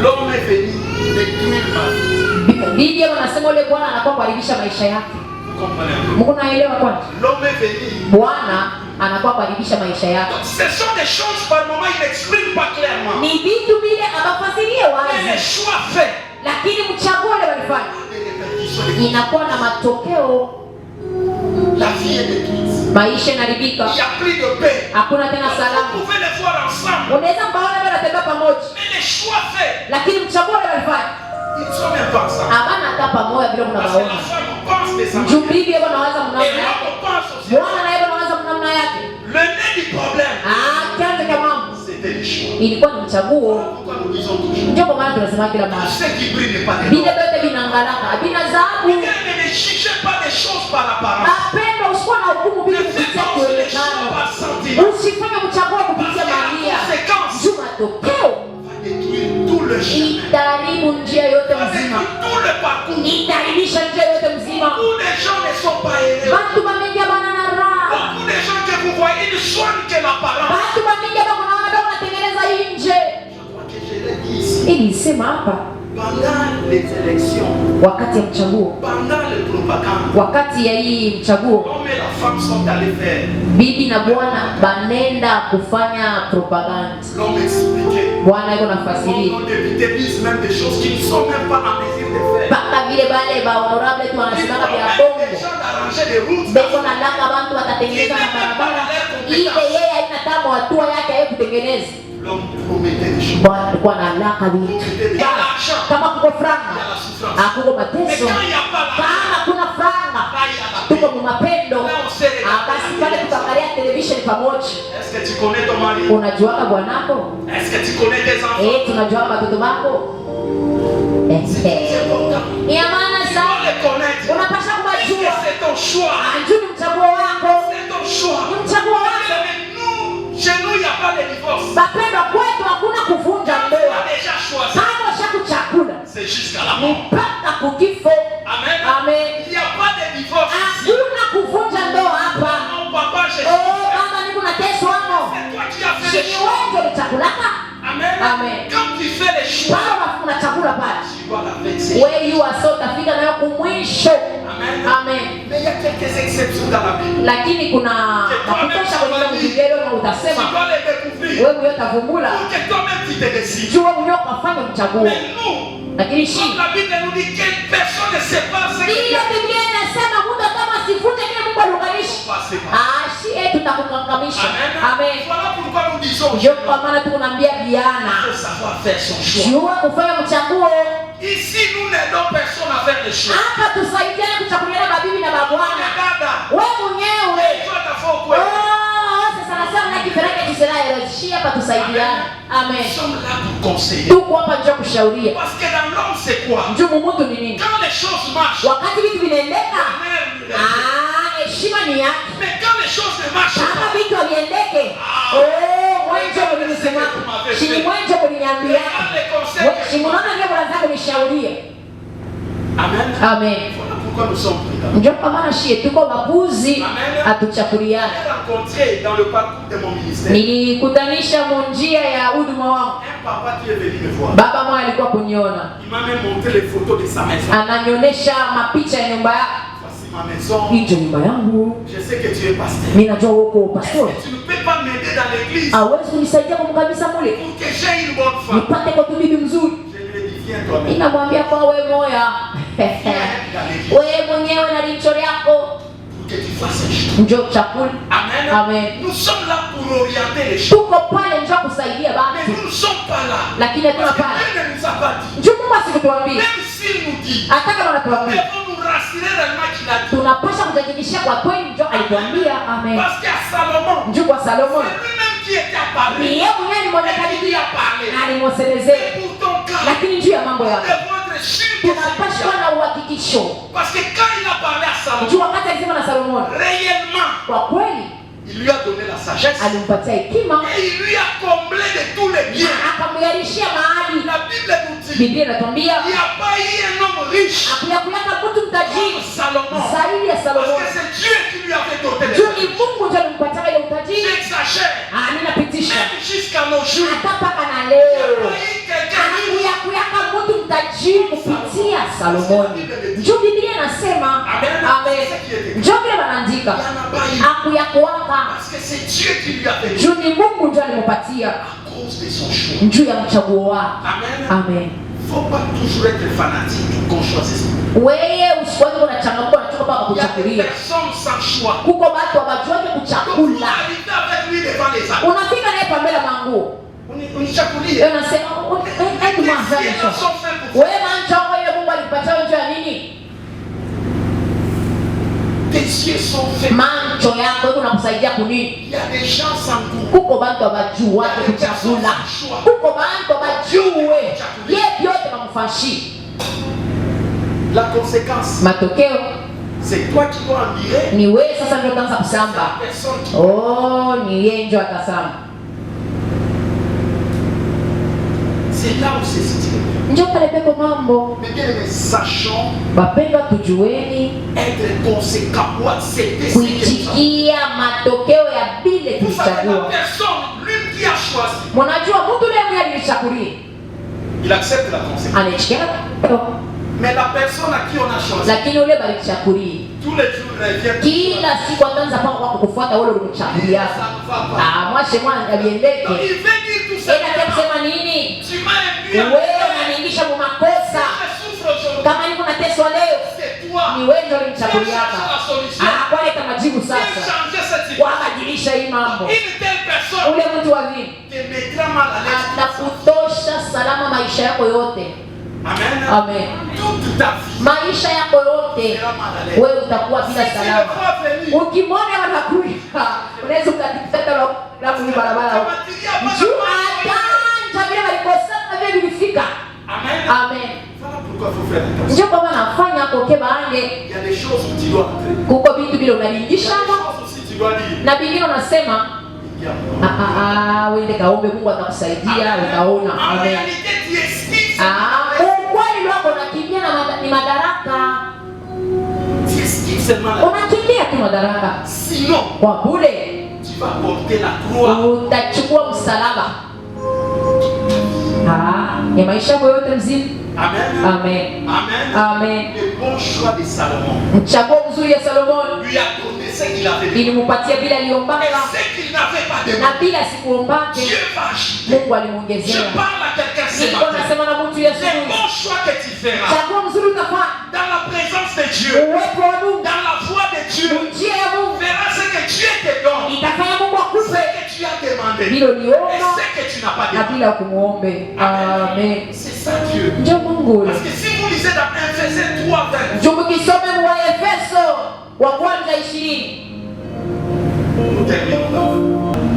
l'homme est venu détruire ma vie. Bibi yeye anasema yule bwana anakuwa kuharibisha maisha yake. Vous comprenez un peu? Mungu naelewa kwanza. L'homme est venu. Bwana anakuwa kuharibisha maisha yake. Donc, ce sont des choses par moment, il n'exprime pas clairement. Ni vitu vile abafasirie Mais les wazi. choix faits, Lakini mchaguo ule walifanya des répercussions. inakuwa na matokeo. La vie est détruite. Maisha Il inaribika. n'y a plus de paix. Hakuna tena Vous salama. pouvez les voir ensemble. Unaweza mbaona wale wanatembea pamoja. Mais les choix faits, Lakini mchaguo ule walifanya ils ne sont même pas ensemble. abana hata pamoja bila Parce que la kunabaona. femme pense de sa Mtu manière. bibi yeye anawaza Et mnamna yake. l'homme pense aussi. Bwana naye anawaza mnamna yake. Le nez du problème, Chanzo cha mambo c'était les choix. ilikuwa ni mchaguo. Pourquoi nous disons toujours, Ndio kwa maana tunasema kila mara. ce qui brille n'est pas des Vile vyote vinangalaka, vina dhahabu. Bien, mais ne jugez pas des choses par apparence. Mapendo usikuwa na hukumu Ne bila faites kupitia pas aussi les choses kuonekana. par sentiment. Usifanye mchaguo Parce kupitia que la mania. conséquence Juu matokeo va détruire tout le chemin. itaharibu njia yote Va mzima. détruire tout le parcours. Itaharibisha njia yote mzima. Beaucoup de gens ne sont pas heureux. Watu wamengi bana na raha. Beaucoup de gens que vous voyez, ils ne soignent que l'apparence. Watu wamengi bana wanaona wanatengeneza nje. Je crois que je l'ai dit ici. Ili sema hapa Pendant les élections, wakati ya mchaguo, pendant les propagandes, wakati ya hii mchaguo, l'homme et la femme sont allés faire. bibi na bwana banenda kufanya propaganda. L'homme expliquait. Bwana yuko nafasiria Nos députés disent même des choses qu'ils ne sont même pas en mesure de faire. mpaka vile bale ba honorable tu Ils wanasimama vya promettent bongo des gens d'arranger des routes. beko na langa bantu watatengeneza na barabara ile, yeye haina tamu hatua yake yeye kutengeneza. L'homme promettait des choses. Bwana alikuwa na laka vitu kama kuko franga akuko Mais mateso, quand il n'y a pas la kama kuna franga là, il y a la tuko paix. mu mapendo. Là, on sait Basi pale tutaangalia television pamoja. Est-ce que tu connais ton mari? Unajuaka bwanako? Est-ce que tu connais tes enfants? Tunajuaka watoto wako. C'est important. Ni maana Tu dois sana les connaître. unapaswa Est-ce que kubajua. c'est ton choix? Ajui ni mchaguo wako. C'est ton choix. Ni mchaguo wako. Mais nous, chez nous, il n'y a pas de divorce. Bapendwa, kwetu hakuna kuvunja On ndoa. a déjà choisi. Kama ushakuchakula C'est jusqu'à la mort. mpaka kukifo. Amen. Amen. Il n'y a pas de divorce ici. Hakuna Amen. Quand tu fais les choix, Pale unachagula pale. tu dois la vexer. Wewe yu aso utafika nayo kumwisho. Amen. Amen. Mais il y a quelques exceptions dans la Bible. Lakini kuna nakutosha kwenye Biblia na Tu utasema dois les découvrir. wewe utavumbula. Pour que toi-même tu te décides. Jua mwenyewe ukafanya mchaguo. Mais nous, Lakini comme la Bible nous dit que personne ne sait pas ce que Ndiyo Biblia inasema muda kama sifute kile Mungu aliunganisha. Tutakukangamisha. Amen. Voilà pourquoi nous disons Ndio kwa maana tunaambia vijana il faut savoir faire son choix. jua kufanya mchaguo. Ici, nous n'aidons personne à faire des choix. Hapa tusaidiane kuchaguliana mabibi na mabwana. Dada, Wewe mwenyewe. toi t'as fait quoi? Sasa nasema na kifereke kiselayo shia hapa tusaidiane. Amen. Nous sommes là pour conseiller. Tuko hapa njoo kushauria. Parce que dans l'homme c'est quoi? Njoo mtu ni nini? Quand les choses marchent, Wakati vitu vinaendeka, heshima ni yake. mais quand les choses ne marchent Kama pas, vitu haviendeke, mwenje mlinisema, shini mwenje mliniambia, shini mnaona ndio mwanza kunishauria. Amen. Amen. Voilà pourquoi nous sommes pris. Ndio kwa maana shie tuko mabuzi atuchakuliana. J'ai rencontré dans le parcours de mon ministère Nilikutanisha munjia ya huduma wangu. un papa qui est venu me voir. Baba mmoja alikuwa kuniona. Il m'a même montré les photos de sa maison. Ananionyesha mapicha ya nyumba yake. Voici ma maison. Hii ndio nyumba yangu. Je sais que tu es pasteur. Mimi najua uko pastor. Tu ne peux pas m'aider dans l'église Hawezi kunisaidia kwa kabisa mule. pour que j'ai une bonne femme. Nipate kwa bibi mzuri. Je lui ai dit, viens toi-même. Ninamwambia kwa wewe moya. Wewe mwenyewe na licho lako. Pour que tu fasses un choix. Njoo chakula. Amen. Amen. Nous sommes là pour orienter les choses. Tuko pale njoo kusaidia Mais watu. nous ne sommes pas là. Lakini hatuna Parce que pale. Dieu ne nous a pas dit. Njoo Mungu asikutuambie. Même s'il nous dit, Hata kama nous anatuambia. devons nous rassurer réellement qu'il a dit. Tunapaswa kujihakikishia kwa kweli njoo alituambia. Amen. Parce qu'à Salomon, Njoo kwa Salomo. c'est lui-même qui était à parler. Ni yeye mwenyewe alimwonekania na alimwoselezea. Et pour ton cas, Lakini juu ya mambo nous yako devons être sûrs que tunapaswa c'est kuwa na uhakikisho. parce que quand il a parlé à Salomon, Juu wakati alisema na Salomo, réellement, kwa kweli il lui a donné la sagesse alimpatia hekima et il lui a comblé de tous les biens. na akamyarishia mahali. La Bible nous dit, Biblia inatuambia il n'y a pas eu un homme riche akuyakuyaka mtu comme mtajiri Salomon. zaidi ya Parce Salomo. que c'est Dieu qui lui avait donné les Juu ni sagesse. Mungu ndiye alimpatia ile utajiri. J'exagère. Ninapitisha Même jusqu'à nos jours, hata mpaka na il n'y a leo pas eu quelqu'un riche. akuyakuyaka mtu mtajiri kupitia Salomoni. Juu Biblia inasema amen. Njoo vile wanaandika Il n'y en a pas eu. akuyakuwaka. Parce que c'est Dieu qui lui a donné Juu ni Mungu ndiye alimpatia à cause de son choix. juu ya mchaguo wake. Amen. Amen. Il ne faut pas toujours être fanatique qu'on choisisse. Wewe usikwani unachangamka unachoka mpaka Il y a des kuchagulia. personnes sans choix. Kuko watu hawajuagi Donc vous kuchakula. arrivez avec lui devant les arbres. Unafika naye pambele manguo. Unichagulie. Wewe unasema hebu mwanzani Ils sasa. sont faits pour ça. Wewe manchongo hiyo Mungu alipatia wewe ya nini? Tes yeux sont faits. Mancho yako wewe unakusaidia kunini? Il y a des gens sans goût. Kuko watu hawajuagi kuchakula. Kuko watu hawajue. Yeye yote mamfashi. La conséquence, Matokeo c'est toi qui dois en dire. ni wewe sasa ndio utaanza La kusamba. personne qui Oh, ni yeye ndio atasamba. c'est là où c'est situé. Ndio pale peko mambo. Mais bien aimés, sachons Wapendwa, tujueni être conséquents ou accepter ce que nous avons. kuitikia matokeo ya vile Vous savez, la tulichagua. personne, lui qui a choisi, Mnajua mtu leo mwenye alichagulia il accepte la conséquence. anachikia, Mais la personne à qui on a choisi, lakini ule balichagulia tous les jours, elle vient. kila siku ataanza paka kwa kufuata wale ulimchagulia. Ça ne va pas. Mwashe mwana Donc, aliendeke. il veut dire tout Ila simplement, kusema nini? tu m'as induit en Wewe erreur. unaniingisha mu makosa. Je souffre aujourd'hui. Kama niko nateswa leo, C'est toi. ni wewe ndio Viens ulimchaguliaka. chercher la solution. Kwa leta majibu Viens sasa. changer cette situation. Wabadilisha hii mambo. Une telle personne Ule mtu wa vile te mettra mal à l'aise. atakutosha salama maisha yako yote. Amen. Amen. Toute ta vie Maisha yako yote sera mal à l'aise. wewe utakuwa Si bila tu ne salama. crois venir, Ukimwona wanakuja, unaweza ukatikata la barabara. Atanja vile walikosana vile vilifika. Amen. Amen. Voilà pourquoi il faut faire attention. Ndio kwa maana nafanya koke baange Il y a des choses où tu dois entrer. kuko vitu vile Il y a unalingisha des choses aussi tu dois dire. na vingine unasema Il y a- wewe kaombe Mungu atakusaidia utaona. En Amen. réalité, tu esquives. Ukweli wako unakimbia ni madaraka. Tu esquives seulement la. Unakimbia tu madaraka. Sinon, Kwa bure tu vas porter la croix. utachukua msalaba. ya maisha yako yote mzima. Amen. Amen. Amen. Amen. Le bon choix de Salomon Mchaguo mzuri ya Solomon lui a donné ce qu'il avait dit. ilimpatia bila Et aliombaka ce qu'il n'avait pas na demandé, bila sikuombake Dieu va acheter. Mungu Je alimuongezea. parle à quelqu'un ce Nilikuwa matin. nasema na mtu Yesu, Les bons choix que tu feras chaguo mzuri utafanya dans la présence de Dieu, uwepo wa Mungu, dans la voix de Dieu, njia ya Mungu verras ce que Dieu te donne, itafanya Mungu ce akupe que tu as demandé bilo et liomba ce que tu n'as pas na demandé. bila kumuombe. Amen. C'est ça Dieu. Ndio Mungu. Parce que si vous lisez dans Ephésiens 3, 20, Ndio mkisome wa Efeso wa kwanza 20. nous terminons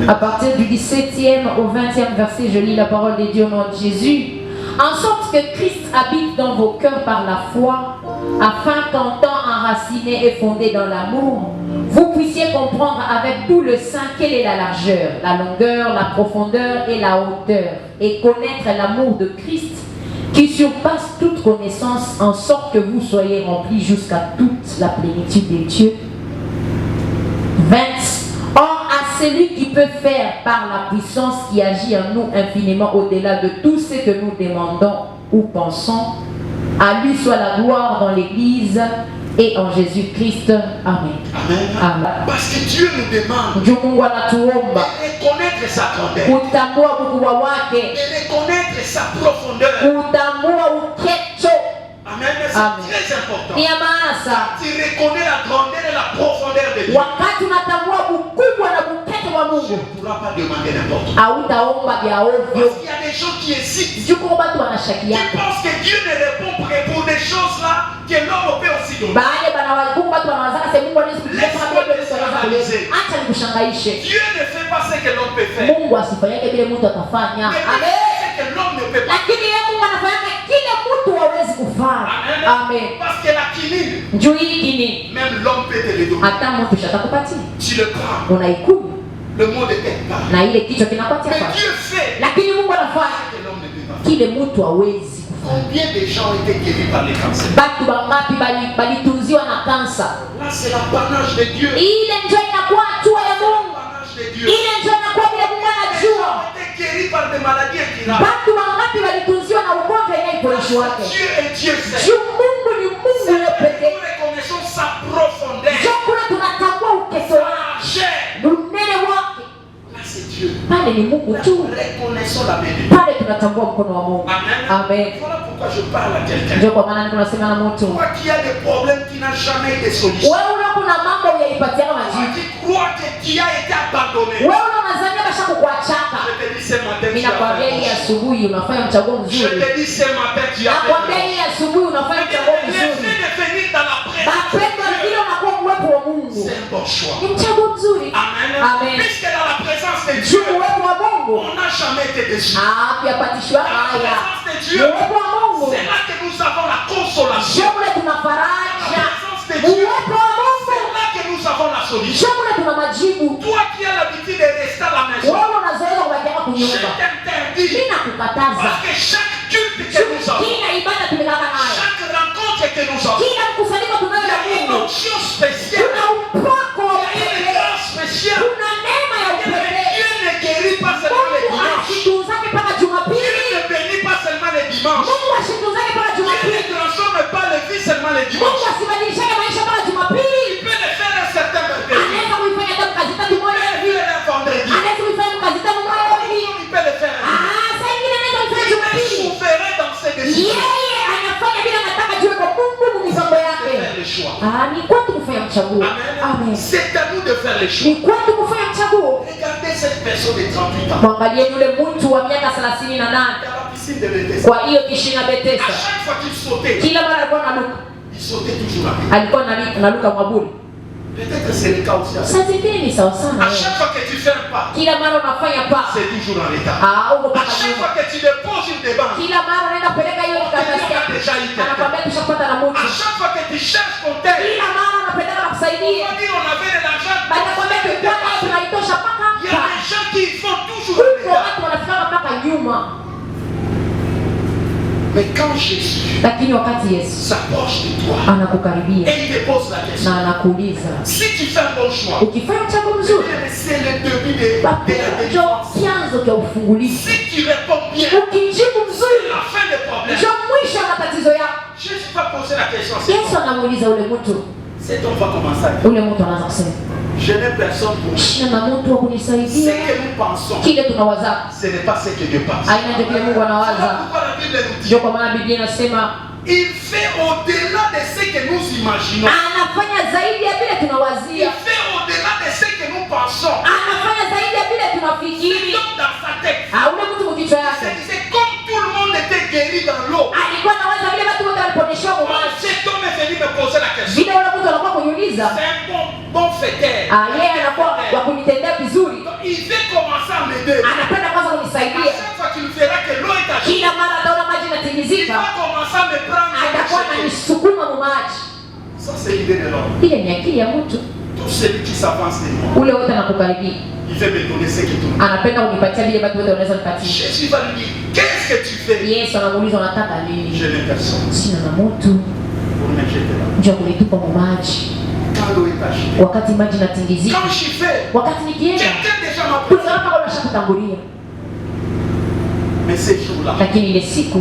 là. À partir du 17e au 20e verset, je lis la parole de Dieu au nom de Jésus. En sorte que Christ habite dans vos cœurs par la foi, afin qu'en temps enraciné et fondé dans l'amour, vous puissiez comprendre avec tout le saint quelle est la largeur, la longueur, la profondeur et la hauteur, et connaître l'amour de Christ qui surpasse toute connaissance, en sorte que vous soyez remplis jusqu'à toute la plénitude de Dieu. 20. Or, à celui qui peut faire par la puissance qui agit en nous infiniment au-delà de tout ce que nous demandons ou pensons, à lui soit la gloire dans l'Église et en Jésus-Christ. Amen. Amen. Amen. Parce que Dieu nous demande Ndio Mungu anatuomba de reconnaître sa grandeur, kutambua ukubwa wake, de reconnaître sa profondeur. kutambua ukecho. Amen. C'est Amen. très important. Ni ya maana sana. Tu reconnais la grandeur et la profondeur de Dieu. Wakati unatambua ukubwa na ukecho wa Tu Mungu, ne pourras pas demander n'importe quoi. hautaomba vya ovyo. Parce qu'il y a des gens qui hésitent. Juko watu Qui wanashakiana. pensent que Dieu ne répond pas pour des choses là que l'homme peut aussi donner. Baada bana walikumba watu wanawazaka sehemu Mungu anaweza kujibu kama vile mtu anaweza kuleta. Acha nikushangaishe. Dieu ne fait pas ce que l'homme peut faire. Mungu asifanyake vile mtu atafanya. Mais il Amen. fait ce que l'homme ne peut pas. Lakini yeye Mungu anafanyaka kile mtu hawezi kufanya. Amen. Parce que la quinine, Njoo hii kini. même l'homme peut te le donner. Hata mtu shatakupatia. Tu le prends. Unaikula Le mot de tête part. na ile kichwa kinapatia Mais kwa. Dieu fait Lakini Mungu anafanya ce que l'homme ne peut pas. kile mtu hawezi. Combien de gens ont été guéris par les cancers? Batu bangapi balitunziwa na kansa. Là, c'est l'apanage de Dieu. Ile njoo inakuwa hatua ya Mungu. L'apanage de Dieu. Ile njoo inakuwa vile Mungu Les gens anajua. ont été guéris par des maladies incurables. Batu wangapi walitunziwa na ugonjwa inayoishi wake. Dieu est Dieu seul. Juu Mungu ni Mungu C'est yeye nous pekee. reconnaissons sa profondeur, Ndio kule tunatambua ukeso sa wake, largeur. unene wake. Là, c'est Dieu. Pale ni Mungu Là, tu. reconnaissons la main de Dieu. Pale tunatambua mkono wa Mungu. Amen. Amen. Voilà pourquoi je parle à quelqu'un. Ndio kwa maana niko nasema na mtu. Toi qui as des problèmes qui n'ont jamais été solution. Wewe una kuna mambo yaipatia Toi majibu. qui crois que tu as été abandonné. Wewe unadhania basha kukuachaka. Je te dis ce matin, tu Mimi as nakwambia fait hii bon choix. asubuhi unafanya mchaguo Je mzuri. te dis ce matin, tu as fait Nakwambia bon hii asubuhi unafanya choix. mchaguo Le fait mzuri. de venir dans la présence Mapendo de vile Dieu, unakuwa uwepo wa Mungu. c'est un bon choix. Ni mchaguo mzuri. Amen. Amen. Puisque dans la présence de Juu Dieu, uwepo wa Mungu. on n'a jamais été déçu. Yapatishwa Dans la haya. présence de Dieu, Uwepo wa Mungu. c'est là que nous avons la consolation. Sio kule tuna Dans la faraja. présence de Dieu, Uwepo wa Mungu. c'est là que nous avons la solution. Sio kule tuna majibu. Toi qui as l'habitude de rester à la maison, Wewe unazoea kubakia je kunyumba. t'interdis. Mimi nakukataza. Parce que chaque culte que nous avons, Kila ibada tumelala nayo. chaque rencontre que nous avons, Kila mkusanyiko tunayo il y na a une Mungu. onction spéciale. Kuna upako wa Il y a une upekee. grâce spéciale. Kuna neema ya Et upekee. Dieu ne guérit pas seulement les Mungu dimanches. asitunzake mpaka Dieu Jumapili. ne bénit pas seulement les dimanches. Mungu asitunzake mpaka Dieu ne Jumapili. transforme pas les vies seulement les Mungu dimanches. asibadilishake maisha mpaka Jumapili. Il peut le faire un certain mercredi. Anaweza kuifanya hata mkazi tatu Il moja peut le hivi. faire un vendredi. Anaweza kuifanya mkazi tatu moja hivi. Il peut le faire un dimanche. Saa ingine anaweza kuifanya Il est Jumapili. souverain dans ses décisions. Yeye anafanya vile anataka juu kwa Mungu mu mipango C'est yake. faire le choix. Ni kwetu kufanya mchaguo. Amen. Amen. C'est à nous de faire les choix. Ni kwetu kufanya mchaguo. Regardez cette personne de 38 ans. Mwangalie yule mtu wa miaka 38 Dans la piscine de Bethesda. kwa hiyo kishina À Bethesda. chaque fois qu'il sautait, Kila mara alikuwa anaruka. il sautait toujours à pied. Alikuwa anaruka mwaburi. Peut-être que c'est le cas aussi. À Saa zingine ni sawa sana. À chaque fois que tu fais un pas, Kila mara unafanya pa. c'est toujours en l'état. Uko À paka chaque nyuma. fois que tu déposes une demande, Kila mara unaenda peleka hiyo karatasi yako. Anakwambia tushapata na à mtu. chaque fois que tu cherches ton terre, Kila mara unapendana na on kusaidia. va dire on avait de l'argent. Banakwambia tulikuwa nayo tunaitosha paka Il y a hapa. des gens qui font toujours en Huko l'état. watu wanafika mpaka nyuma. Mais quand Jésus Lakini wakati Yesu s'approche de toi anakukaribia et il te pose la question, na anakuuliza, si tu fais un bon choix, ukifanya mchaguo mzuri, c'est le début de la ndio délivrance. chanzo cha ufungulivu. Si tu réponds bien, Ukijibu mzuri, la Akamuuliza ule mtu. Cet homme va commencer à dire, Ule mtu anaanza kusema, je n'ai personne pour moi. sina mtu wa Ce kunisaidia. que nous pensons, Kile tunawaza ce n'est pas ce que Dieu pense. aina ndio kile Mungu Voilà anawaza. pourquoi la Bible nous dit, Ndio kwa maana Biblia inasema il fait au-delà de ce que nous imaginons. anafanya zaidi ya vile Il tunawazia. fait au-delà de ce que nous pensons. Anafanya zaidi ya vile tunafikiri. Donc dans sa tête, Ule mtu mkichwa yake c'est comme tout le monde était guéri dans l'eau. alikuwa anawaza vile watu wote waliponyeshwa kwa Quand maji. cet homme est venu me poser la question, Vile ule mtu anakuwa kujiuliza, c'est un bon fêteur. yeye anakuwa wa kunitendea vizuri. Donc, il veut commencer à m'aider. Anapenda kwanza À kunisaidia. chaque fois qu'il verra que l'eau est agitée, Kila mara ataona maji il inatingizika, va commencer à me prendre et atakuwa m'acheter. ananisukuma mu maji. Ça, c'est l'idée de l'homme. Ile ni akili ya mtu. Tout celui qui s'avance de moi, Ule wote anakukaribia, il veut me donner ce que tout le monde. anapenda kunipatia vile watu wote wanaweza nipatia. Jésus va lui dire, qu'est-ce que tu fais? Yesu anamuuliza unataka nini? Je n'ai personne Sina na mtu pour me jeter là. njoo kunitupa mu maji Quand l'eau est agitée, wakati maji inatingizika, quand j'y fais, wakati nikienda quelqu'un déjà m'a kuna prévenu. kama unashakutangulia. Mais ces jours-là, Lakini ile siku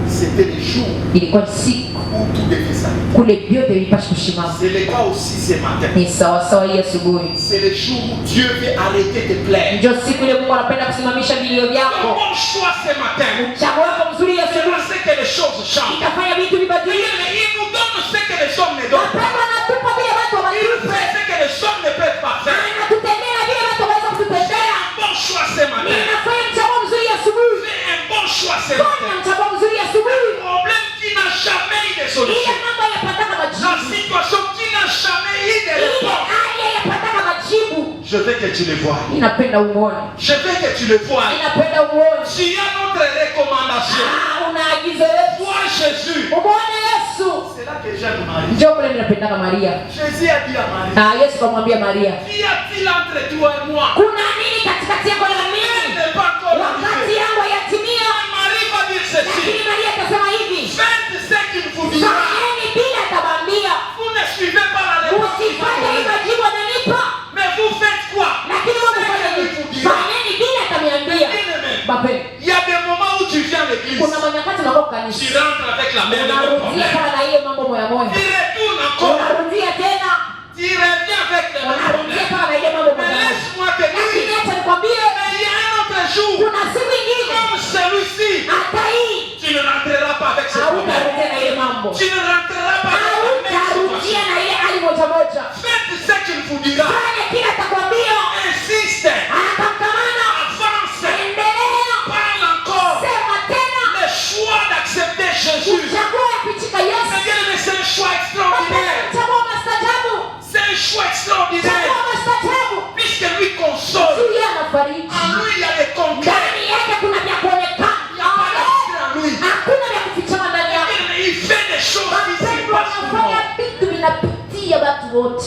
c'était les jours ilikuwa siku où tout devait s'arrêter. kule vyote vilipaswa kusimama. C'est le cas aussi ce matin. Ni sawa sawa hii asubuhi, C'est le jour où Dieu veut arrêter de plaire. ndio siku ile Mungu anapenda kusimamisha vilio Le vyako. bon choix ce matin, Mchango wako mzuri hii c'est asubuhi parce que les choses changent. itafanya vitu vibadilike. Mais il nous donne ce que les hommes ne donnent pas. Wapendwa, anatupa vile watu Il wabadilike, fait ce que les hommes ne peuvent pas faire. anatutendea vile watu waweza kututendea. Un bon choix ce matin. Ninafanya mchango mzuri hii asubuhi, Fais un bon choix ce fanya matin. mchango mzuri hii asubuhi. Problème qui n'a jamais eu de Ile solution. mambo yapataka La majibu, situation qui n'a jamais eu de ile réponse. hali yapataka majibu. Je veux que tu le vois. Ninapenda uone, Je veux que tu le vois. ninapenda uone. Tu as notre recommandation. Una agizo letu, Vois Jésus. umuone Yesu. C'est là que j'aime Marie. Njoo kule, ninapendaka Maria. Jésus a dit à Marie, Yesu kamwambia Maria, qu'y a-t-il entre toi et moi? kuna nini katikati yako na Elle mimi? n'est pas encore Wakati arrivée. yangu hayatimia. Marie va dire ceci. Lakini Maria atasema hivi, Faites ce qu'il vous dira. fanyeni bila atabambia. Vous ne suivez pas la réponse. Usifanye hii majibu ananipa, Mais vous faites quoi? lakini wewe unafanya hivi, fanyeni bila ataniambia. Bien-aimé, Bape, il y a des moments où tu viens à l'église. kuna manyakati unakuwa Tu kanisa, rentres avec la même unarudia problème. kana na hiyo mambo moya moya, Tu retournes encore. unarudia tena, Tu reviens avec le même unarudia problème. kana na hiyo mambo Mais moya moya. laisse-moi te Lakini dire, acha nikwambie, mais il y a un autre jour, kuna siku ingine comme celui-ci, hata hii tu ne rentreras pas avec ce problème. hautarudia na ile mambo, Tu ne rentreras pas avec la même hautarudia situation. na ile hali moja moja. Faites ce qu'il vous dira. Fanya kila atakwambia, Insiste. atakamana, Avance. endelea, Parle encore. sema tena. Le choix d'accepter Jésus. Uchague kuitika Yesu. Mais bien aimé, c'est un choix extraordinaire. Chagua mastajabu. C'est un choix extraordinaire. Chagua mastajabu. Puisque lui console. Yeye anafariji. En lui, il y a des concrets. Ndani yake kuna vya kuonekana. Il n'y a pas d'abstrait en lui. Hakuna vya kufichama ndani yake. Mais il fait des choses qui se Wapendwa, passent pour anafanya moi. vitu vinapitia watu wote.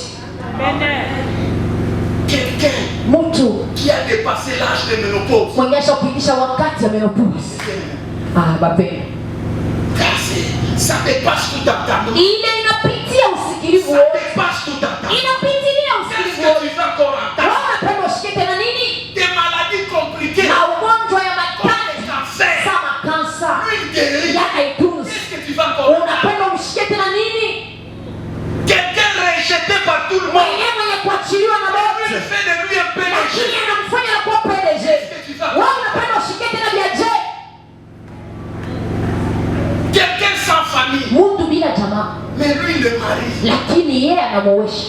Quelqu'un Mtu qui a dépassé l'âge de ménopause. mwenye ashapitisha wakati ya menopause. Bapendwa, Ça dépasse tout entendement. ile inapitia usikilivu Ça wote. dépasse tout entendement. Inapitilia Qu'est-ce usikilivu que wote. tu vas encore entendre? Wewe unapenda ushike tena nini? Des maladies compliquées. Na ugonjwa ya Comme matani le cancer. kama kansa Une guérie. yanaitunza. Qu'est-ce que tu vas encore entendre? Unapenda ushike tena nini? Quelqu'un rejeté par tout le monde. Mwenye mwenye kuachiliwa na Tu Mungu, fais de lui un PDG. lakini anamfanya na kuwa PDG. Qu'est-ce que tu vas Wewe unapenda ushike tena vya je? Quelqu'un sans famille. Mtu bila jamaa, Mais lui, il le marie. lakini yeye anamuoesha.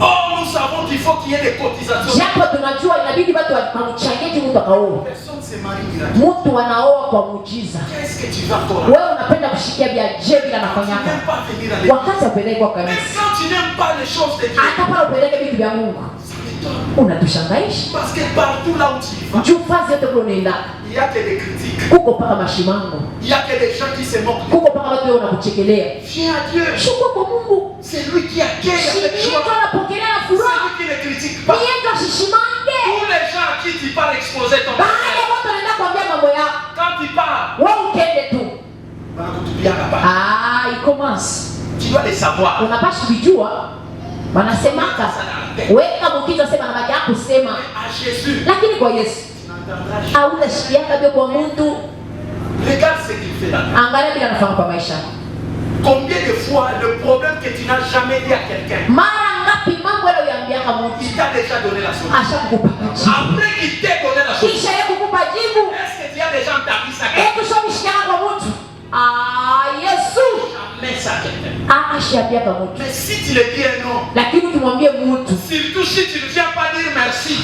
Or, nous savons qu'il faut qu'il y ait des cotisations. Japo tunajua inabidi watu wamchangie mtu akaoa. Personne ne se marie miraculeusement. Mtu anaoa kwa muujiza. Qu'est-ce que tu vas encore entendre? Wewe unapenda kushikia vya je bila Tu nafanyaka. n'aimes pas venir à l'église. Wakati apeleke kwa Même kanisa, quand tu n'aimes pas les choses de Dieu, hata pale upeleke vitu vya Mungu, ça m'étonne. unatushangaisha. Parce que partout là où tu vas, Juu fazi yote kule unaenda, il n'y a que des critiques. kuko paka mashimango, Il n'y a que des gens qui se moquent. kuko paka watu wao wanakuchekelea. Viens à Dieu. Shuka kwa Mungu. C'est lui qui accueille avec Yesu joie. anapokelea na C'est furaha. lui qui ne critique pas. Yeye ashishimange. Tous les gens à qui tu parles exposer ton Baada problème, ya watu wanaenda kuambia mambo yako, quand tu parles, wewe ukende tu. wanakutupia kabali. Ikomansi. Tu dois les savoir. Unapaswa kujua. Wanasemaka weka mkichwa sema na baki kusema. À Jésus, Lakini kwa Yesu tu n'entendras jamais. hauna shikiaka kwa mtu. Regarde ce qu'il fait là. Angalia bila anafanya kwa maisha. Combien de fois le problème que tu n'as jamais dit à quelqu'un, il t'a déjà donné la solution. Après qu'il t'ait donné la solution, est-ce que tu as déjà entendu ça? Jamais ça quelqu'un. Mais si tu le dis un non, surtout si tu ne viens pas dire merci,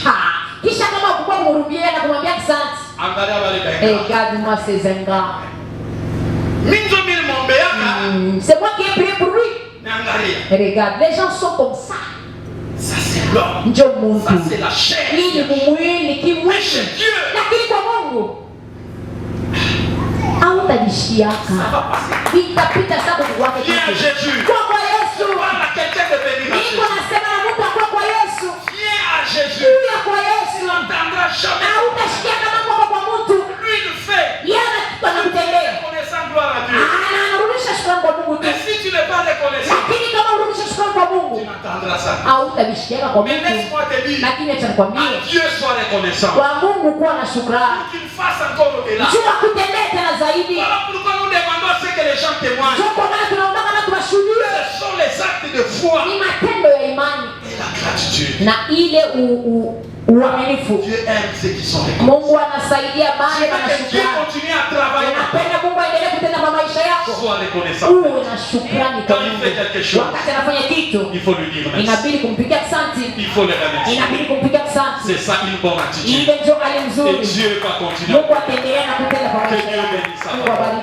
regarde-moi ces ingrats. C'est moi qui ai prié pour lui. Regarde, les gens sont comme ça. Ça c'est l'homme. Ça c'est la chair. Mais chez Dieu, ça va passer. Viens à Jésus. Parle à quelqu'un de venir à Jésus. Viens à Jésus. Tu n'entendras jamais. Lui le fait. Reconnaissant gloire à Dieu. Mais si tu n'es pas reconnaissant, tu n'entendras ça. Mais laisse-moi te dire, à Dieu soit reconnaissant. Pour qu'il fasse encore au-delà. Voilà pourquoi nous demandons à ce que les gens témoignent. Ce sont les actes de foi et la gratitude. Dieu aime ceux qui sont reconnaissants. Dieu continue à travailler. Sois reconnaissant. Quand il fait quelque chose, il faut lui dire merci. Il faut le remercier. C'est ça une bonne attitude. Et Dieu va continuer. Que Dieu bénisse sa parole.